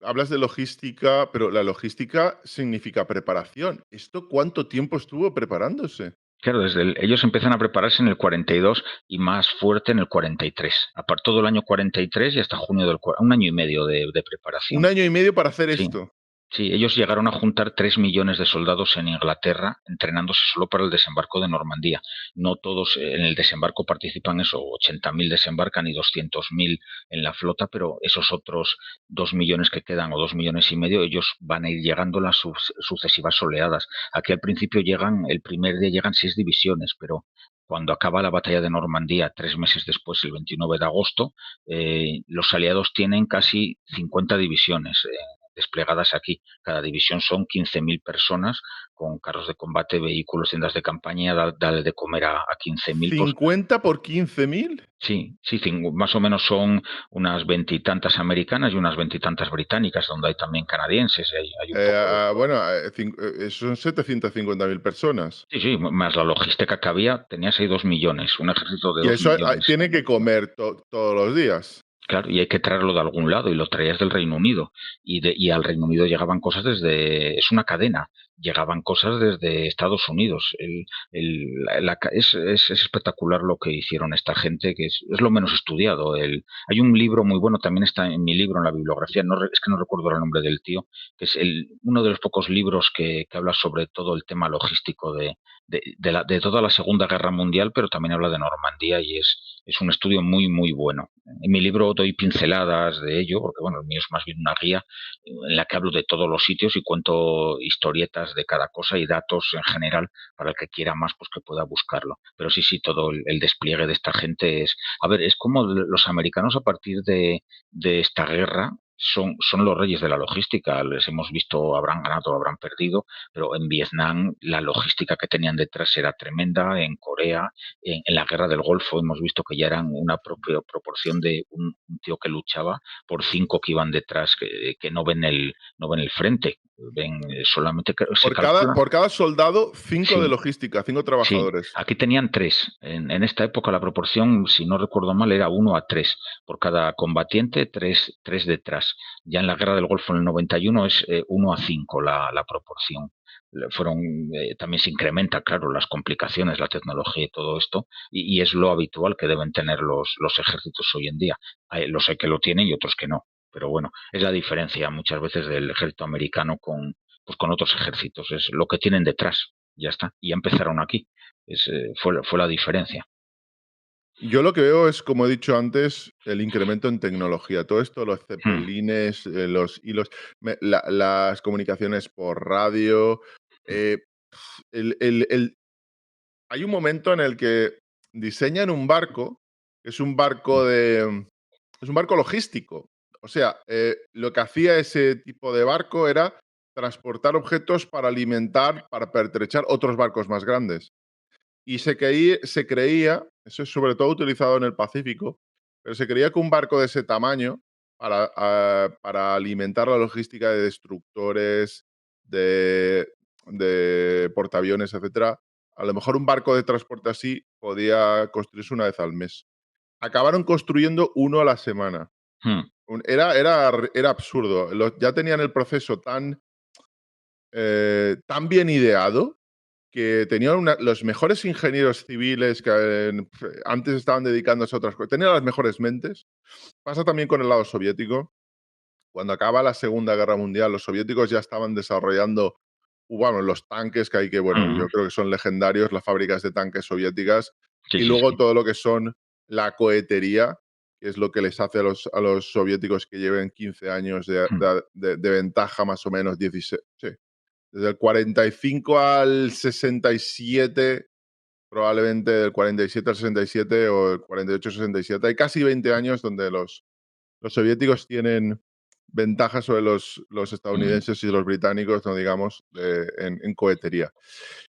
hablas de logística, pero la logística significa preparación. ¿Esto cuánto tiempo estuvo preparándose? Claro, ellos empiezan a prepararse en el 42 y más fuerte en el 43. Aparte todo el año 43 y hasta junio un año y medio de Un preparación. año y medio para hacer Sí, esto. sí, ellos llegaron a juntar 3 millones de soldados en Inglaterra entrenándose solo para el desembarco de Normandía. No todos en el desembarco participan eso, 80.000 desembarcan y 200.000 en la flota, pero esos otros 2 millones que quedan o 2 millones y medio, ellos van a ir llegando las sucesivas oleadas. Aquí al principio el primer día llegan 6 divisiones, pero cuando acaba la batalla de Normandía, 3 meses después, el 29 de agosto, los aliados tienen casi 50 divisiones desplegadas aquí. Cada división son 15.000 personas con carros de combate, vehículos, tiendas de campaña, darle de comer a 15.000. Pues, 50 por 15.000. sí, sí, más o menos son unas veintitantas americanas y unas veintitantas británicas, donde hay también canadienses, hay un poco de todo. Bueno, son 750.000 personas. Sí, sí, más la logística que había, tenías ahí 2 millones, un ejército de Y 2 eso millones. tiene que comer todos los días. Claro, y hay que traerlo de algún lado, y lo traías del Reino Unido. Y al Reino Unido llegaban cosas desde. Es una cadena, llegaban cosas desde Estados Unidos. Es espectacular lo que hicieron esta gente, que es lo menos estudiado. Hay un libro muy bueno, también está en mi libro, en la bibliografía, es que no recuerdo el nombre del tío, que es uno de los pocos libros que habla sobre todo el tema logístico de toda la Segunda Guerra Mundial, pero también habla de Normandía y es un estudio muy, muy bueno. En mi libro doy pinceladas de ello, porque bueno, el mío es más bien una guía en la que hablo de todos los sitios y cuento historietas de cada cosa y datos en general para el que quiera más, pues que pueda buscarlo. Pero sí, sí, todo el despliegue de esta gente a ver, es como los americanos a partir de esta guerra son los reyes de la logística. Les hemos visto, habrán ganado, habrán perdido, pero en Vietnam la logística que tenían detrás era tremenda, en Corea, en la guerra del Golfo hemos visto que ya eran una propia proporción de un tío que luchaba por 5 que iban detrás, que no ven el frente, ven solamente que se calcula. Por cada soldado, 5 de Sí, logística, 5 sí, trabajadores. aquí tenían 3. En esta época la proporción, si no recuerdo mal, era 1 a 3. Por cada combatiente, tres detrás. Ya en la guerra del Golfo en el 91 es 1 a 5 la proporción. También se incrementa, claro, las complicaciones, la tecnología y todo esto, y es lo habitual que deben tener los ejércitos hoy en día. Los hay que lo tienen y otros que no. Pero bueno, es la diferencia muchas veces del ejército americano con otros ejércitos. Es lo que tienen detrás. Ya está. Y ya empezaron aquí. Fue la diferencia. Yo lo que veo es, como he dicho antes, el incremento en tecnología. Todo esto, los Hmm, cepelines, los hilos, las comunicaciones por radio. eh, el hay un momento en el que diseñan un barco, que es un barco logístico. O sea, lo que hacía ese tipo de barco era transportar objetos para alimentar, para pertrechar otros barcos más grandes. Y se creía, eso es sobre todo utilizado en el Pacífico, pero se creía que un barco de ese tamaño, para alimentar la logística de destructores, de, de portaaviones, etcétera, a lo mejor un barco de transporte así podía construirse una vez al mes. Acabaron construyendo uno a la semana. hmm, Era absurdo. Ya tenían el proceso tan bien ideado que tenían los mejores ingenieros civiles que antes estaban dedicándose a otras cosas, tenían las mejores mentes. Pasa también con el lado soviético. Cuando acaba la Segunda Guerra Mundial, los soviéticos ya estaban desarrollando, bueno, los tanques que hay que, bueno, hmm. yo creo que son legendarios, las fábricas de tanques soviéticas, Sí, y sí, luego sí. todo lo que son la cohetería, que es lo que les hace a los soviéticos que lleven 15 años Hmm, de ventaja, más o menos 16, sí. Desde el 45 al 67, probablemente del 47 al 67 o el 48 al 67. Hay casi 20 años donde los soviéticos tienen ventajas sobre los hmm. estadounidenses y los británicos, no digamos, en cohetería.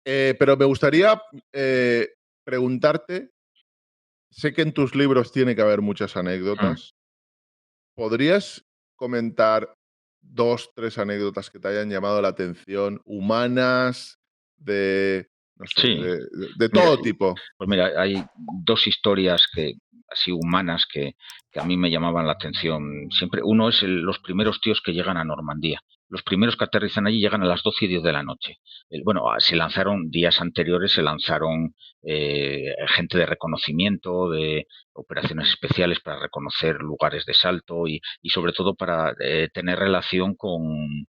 Pero me gustaría preguntarte sé que en tus libros tiene que haber muchas Mm, anécdotas. ¿Podrías comentar 2, 3 anécdotas que te hayan llamado la atención, humanas, de, no sé, sí, de mira, todo tipo? pues mira, hay dos historias que así humanas que a mí me llamaban la atención siempre. Uno es los primeros tíos que llegan a Normandía. Los primeros que aterrizan allí llegan a las 12:10 de la noche. Bueno, se lanzaron días anteriores, se lanzaron gente de reconocimiento, de operaciones especiales para reconocer lugares de salto y sobre todo para tener relación con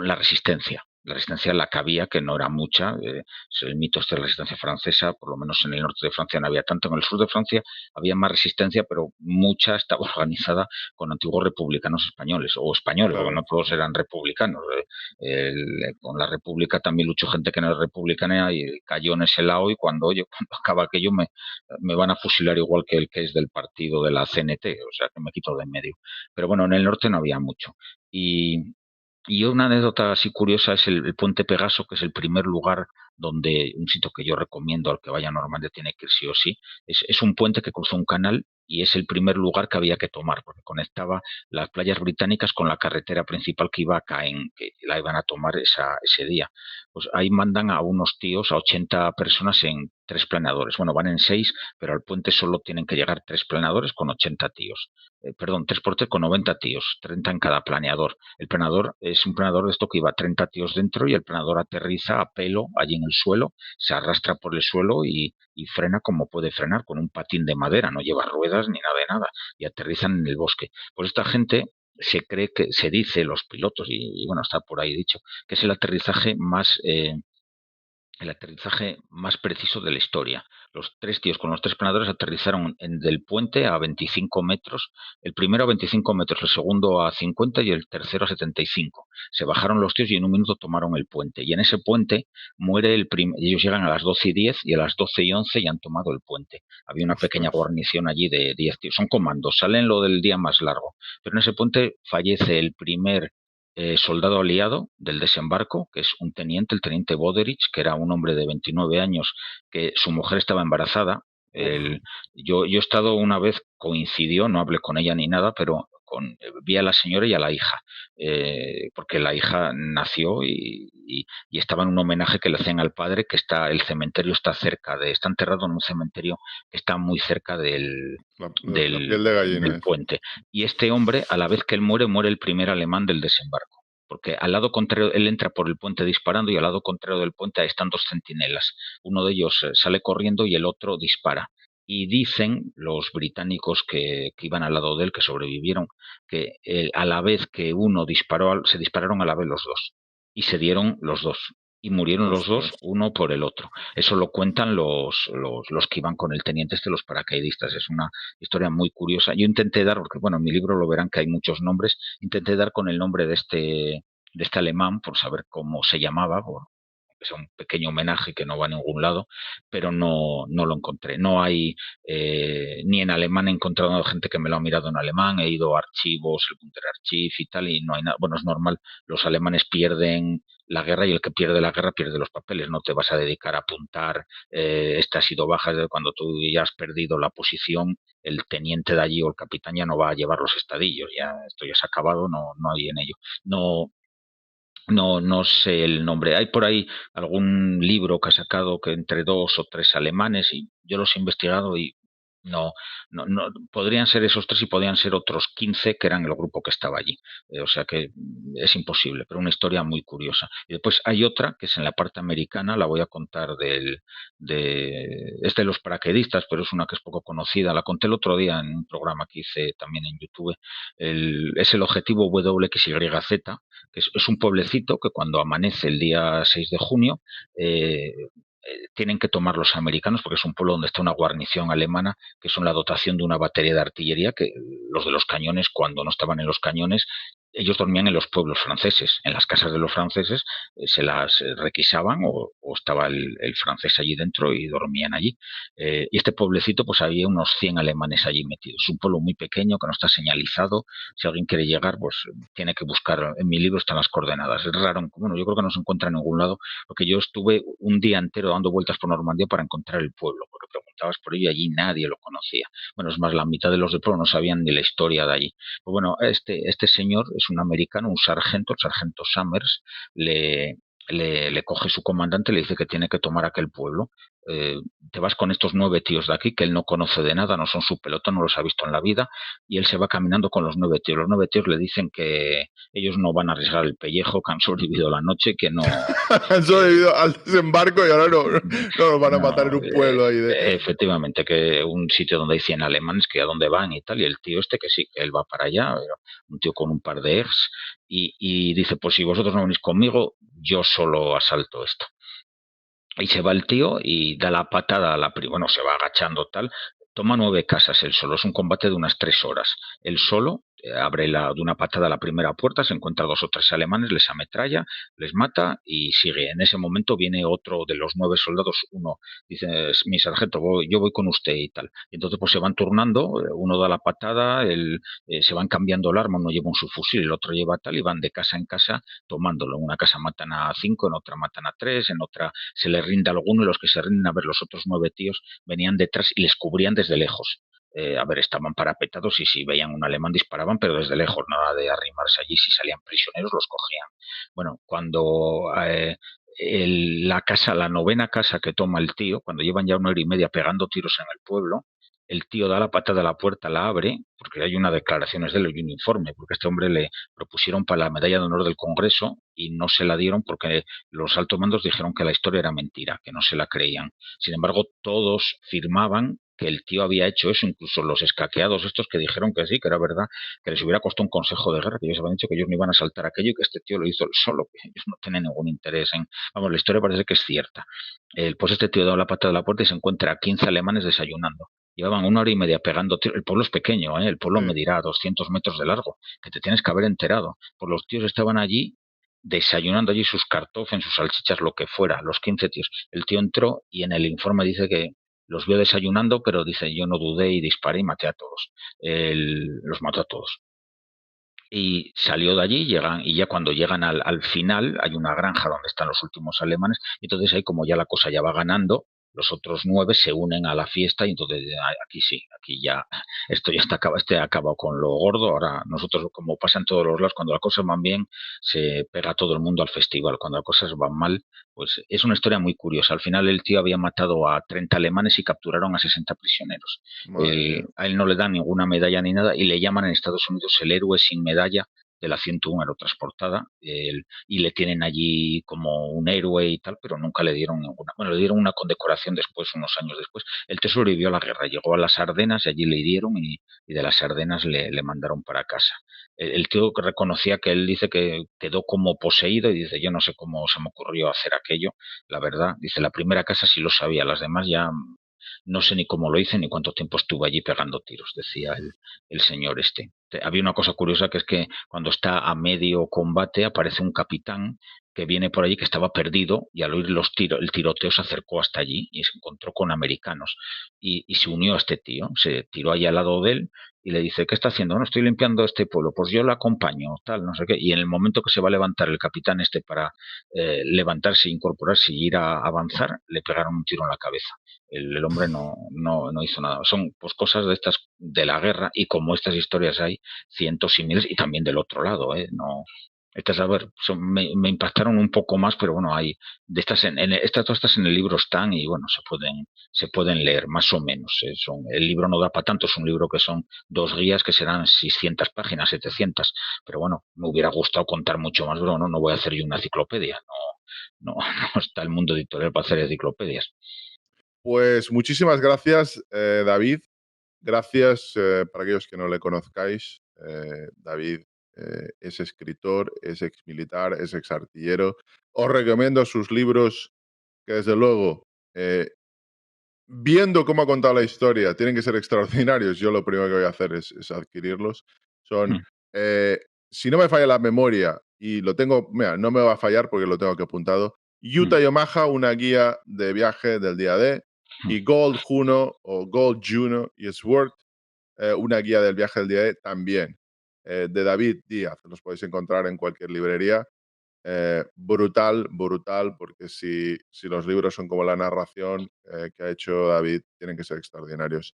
la resistencia. La resistencia la que había, que no era mucha, es el mito este de la resistencia francesa, por lo menos en el norte de Francia no había tanto, en el sur de Francia había más resistencia, pero mucha estaba organizada con antiguos republicanos españoles, o españoles, porque no Claro, todos eran republicanos. Con la República también luchó gente que no era republicana y cayó en ese lado y cuando, oye, cuando acaba aquello me van a fusilar igual que el que es del partido de la CNT, o sea que me quito de en medio. Pero bueno, en el norte no había mucho. Y, y una anécdota así curiosa es el Puente Pegaso, que es el primer lugar donde un sitio que yo recomiendo al que vaya a Normandía tiene que ir sí o sí. Es un puente que cruza un canal y es el primer lugar que había que tomar, porque conectaba las playas británicas con la carretera principal que iba a Caen, que la iban a tomar ese día. Pues ahí mandan a unos tíos, a 80 personas en tres planeadores. Bueno, van en seis, pero al puente solo tienen que llegar tres planeadores con 80 tíos. Perdón, tres por tres con 90 tíos, 30 en cada planeador. El planador es un planador de esto que iba 30 tíos dentro y el planador aterriza a pelo allí en el suelo, se arrastra por el suelo y frena como puede frenar, con un patín de madera, no lleva ruedas ni nada de nada, y aterrizan en el bosque. Pues esta gente se cree que, se dice los pilotos, y bueno, está por ahí dicho, que es el aterrizaje más preciso de la historia. Los tres tíos con los tres planadores aterrizaron del puente a 25 metros, el primero a 25 metros, el segundo a 50 y el tercero a 75. Se bajaron los tíos y en un minuto tomaron el puente. Y en ese puente muere ellos llegan a las 12:10 y a las 12:11 ya han tomado el puente. Había una pequeña ostras, guarnición allí de 10 tíos. Son comandos, salen lo del día más largo. Pero en ese puente fallece el primer soldado aliado del desembarco, que es un teniente, el teniente Boderich, que era un hombre de 29 años, que su mujer estaba embarazada. uf, El, yo he estado una vez, coincidió, no hablé con ella ni nada, pero vi a la señora y a la hija, porque la hija nació y estaba en un homenaje que le hacen al padre, que el cementerio está enterrado en un cementerio que está muy cerca la piel de del gallina es. puente. Y este hombre, a la vez que él muere, muere el primer alemán del desembarco. Porque al lado contrario, él entra por el puente disparando y al lado contrario del puente están dos centinelas. Uno de ellos sale corriendo y el otro dispara. Y dicen los británicos que iban al lado de él, que sobrevivieron, que a la vez que uno disparó, se dispararon a la vez los dos. Y se dieron los dos. Y murieron los dos, Ostras, uno por el otro. Eso lo cuentan los que iban con el teniente los paracaidistas. Es una historia muy curiosa. Yo intenté dar, porque bueno, en mi libro lo verán que hay muchos nombres, intenté dar con el nombre de este alemán por saber cómo se llamaba, que sea un pequeño homenaje que no va a ningún lado, pero no lo encontré. No hay, ni en alemán he encontrado gente que me lo ha mirado en alemán, he ido a archivos, el Bunter Archiv y tal, y no hay nada. Bueno, es normal, los alemanes pierden la guerra y el que pierde la guerra pierde los papeles. No te vas a dedicar a apuntar, esta ha sido baja, cuando tú ya has perdido la posición, el teniente de allí o el capitán ya no va a llevar los estadillos, ya esto ya se ha acabado, no hay en ello. No sé el nombre. Hay por ahí algún libro que ha sacado que entre dos o tres alemanes y yo los he investigado y no, podrían ser esos tres y podrían ser otros 15 que eran el grupo que estaba allí. O sea que es imposible, pero una historia muy curiosa. Y después hay otra que es en la parte americana, la voy a contar es de los paracaidistas, pero es una que es poco conocida. La conté el otro día en un programa que hice también en YouTube. Es el objetivo WXYZ, que es un pueblecito que cuando amanece el día 6 de junio, tienen que tomar los americanos, porque es un pueblo donde está una guarnición alemana, que son la dotación de una batería de artillería, que los de los cañones, cuando no estaban en los cañones, ellos dormían en los pueblos franceses, en las casas de los franceses, se las requisaban o estaba el francés allí dentro y dormían allí. Y este pueblecito, pues había unos 100 alemanes allí metidos. Es un pueblo muy pequeño que no está señalizado. Si alguien quiere llegar, pues tiene que buscar. En mi libro están las coordenadas. Es raro, bueno, yo creo que no se encuentra en ningún lado, porque yo estuve un día entero dando vueltas por Normandía para encontrar el pueblo, porque preguntabas por ello y allí nadie lo conocía. Bueno, es más, la mitad de los del pueblo no sabían ni la historia de allí. Pues bueno, este señor es un americano, un sargento, el sargento Summers, le, le coge su comandante y le dice que tiene que tomar aquel pueblo. Eh, Te vas con estos 9 tíos de aquí que él no conoce de nada, no son su pelota, no los ha visto en la vida, y él se va caminando con los 9 tíos. Los 9 tíos le dicen que ellos no van a arriesgar el pellejo, que han sobrevivido la noche, que no, Eso que debido al desembarco y ahora no nos van a matar en no, un pueblo ahí de... efectivamente, que un sitio donde hay 100 alemanes, que a dónde van y tal, y el tío este que sí, que él va para allá, un tío con un par de ex, y dice, pues si vosotros no venís conmigo, yo solo asalto esto. Y se va el tío y da la patada a bueno, se va agachando tal, toma 9 casas él solo, es un combate de unas 3 horas. Él solo abre de una patada la primera puerta, se encuentra 2 o 3 alemanes, les ametralla, les mata y sigue. En ese momento viene otro de los 9 soldados, uno dice, mi sargento, yo voy con usted y tal. Y entonces pues se van turnando, uno da la patada, se van cambiando el arma, uno lleva un subfusil, el otro lleva tal, y van de casa en casa tomándolo. En una casa matan a 5, en otra matan a 3, en otra se les rinde alguno y los que se rinden a ver los otros 9 tíos venían detrás y les cubrían desde lejos. A ver, estaban parapetados y si veían un alemán disparaban, pero desde lejos, nada de arrimarse allí. Si salían prisioneros, los cogían. Bueno, cuando la novena casa que toma el tío, cuando llevan ya 1 hora y media pegando tiros en el pueblo, el tío da la patada a la puerta, la abre, porque hay una declaración de él y un informe, porque este hombre le propusieron para la medalla de honor del Congreso y no se la dieron porque los altos mandos dijeron que la historia era mentira, que no se la creían. Sin embargo, todos firmaban que el tío había hecho eso, incluso los escaqueados estos que dijeron que sí, que era verdad, que les hubiera costado un consejo de guerra, que ellos habían dicho que ellos no iban a saltar aquello y que este tío lo hizo él solo, que ellos no tienen ningún interés en... Vamos, la historia parece que es cierta. Pues este tío da la patada de la puerta y se encuentra a 15 alemanes desayunando. Llevaban 1 hora y media pegando tiros. El pueblo es pequeño, ¿eh? El pueblo Sí. medirá 200 metros de largo, que te tienes que haber enterado. Pues los tíos estaban allí desayunando allí sus cartofes, sus salchichas, lo que fuera, los 15 tíos. El tío entró y en el informe dice que los vio desayunando, pero dice, yo no dudé y disparé y maté a todos. Los mató a todos. Y salió de allí, y ya cuando llegan al final, hay una granja donde están los últimos alemanes, y entonces ahí como ya la cosa ya va ganando, los otros 9 se unen a la fiesta y entonces aquí sí, aquí ya, esto ya está acabado, ha acabado con lo gordo, ahora nosotros como pasa en todos los lados, cuando las cosas van bien, se pega todo el mundo al festival, cuando las cosas van mal, pues es una historia muy curiosa. Al final el tío había matado a 30 alemanes y capturaron a 60 prisioneros. Madre mía. A él no le dan ninguna medalla ni nada y le llaman en Estados Unidos el héroe sin medalla de la 101 aerotransportada y le tienen allí como un héroe y tal, pero nunca le dieron ninguna. Bueno, le dieron una condecoración después, unos años después. El tío sobrevivió a la guerra, llegó a las Ardenas y allí le hirieron y de las Ardenas le mandaron para casa. El tío reconocía que él dice que quedó como poseído y dice, yo no sé cómo se me ocurrió hacer aquello, la verdad. Dice, la primera casa sí lo sabía, las demás ya no sé ni cómo lo hice ni cuánto tiempo estuve allí pegando tiros, decía el señor este. Había una cosa curiosa que es que cuando está a medio combate aparece un capitán que viene por allí que estaba perdido y al oír el tiroteo se acercó hasta allí y se encontró con americanos y se unió a este tío, se tiró ahí al lado de él y le dice, ¿qué está haciendo? No, estoy limpiando este pueblo, pues yo le acompaño, tal, no sé qué. Y en el momento que se va a levantar el capitán este para levantarse, incorporarse y ir a avanzar, le pegaron un tiro en la cabeza. El hombre no hizo nada. Son pues cosas de estas de la guerra y como estas historias hay cientos y miles y también del otro lado, ¿eh? No, estas, a ver, me impactaron un poco más, pero bueno, hay de estas estas todas estas en el libro están y bueno, se pueden leer más o menos. El libro no da para tanto, es un libro que son 2 guías que serán 600 páginas, 700, pero bueno, me hubiera gustado contar mucho más, pero no voy a hacer yo una enciclopedia, no, no está el mundo editorial para hacer enciclopedias. Pues muchísimas gracias, David. Gracias, para aquellos que no le conozcáis. David es escritor, es exmilitar, es exartillero. Os recomiendo sus libros, que desde luego, viendo cómo ha contado la historia, tienen que ser extraordinarios. Yo lo primero que voy a hacer es adquirirlos. Son Mm. eh, si no me falla la memoria, y lo tengo, mira, no me va a fallar porque lo tengo aquí apuntado, Utah y Omaha, una guía de viaje del día D, y Gold Juno o Gold Juno y Sword, una guía del viaje del día D también, de David Díaz. Los podéis encontrar en cualquier librería. Brutal, brutal, porque si los libros son como la narración que ha hecho David, tienen que ser extraordinarios.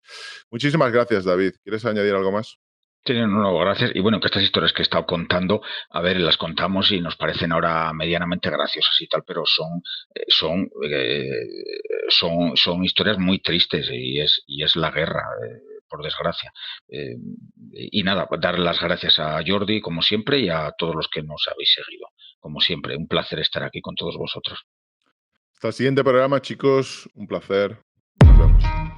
Muchísimas gracias, David. ¿Quieres añadir algo más? Sí, no, gracias. Y bueno, que estas historias que he estado contando, a ver, las contamos y nos parecen ahora medianamente graciosas y tal, pero son historias muy tristes y es la guerra, por desgracia. Eh, y nada, dar las gracias a Jordi, como siempre, y a todos los que nos habéis seguido. Como siempre, un placer estar aquí con todos vosotros. Hasta el siguiente programa, chicos. Un placer. Nos vemos.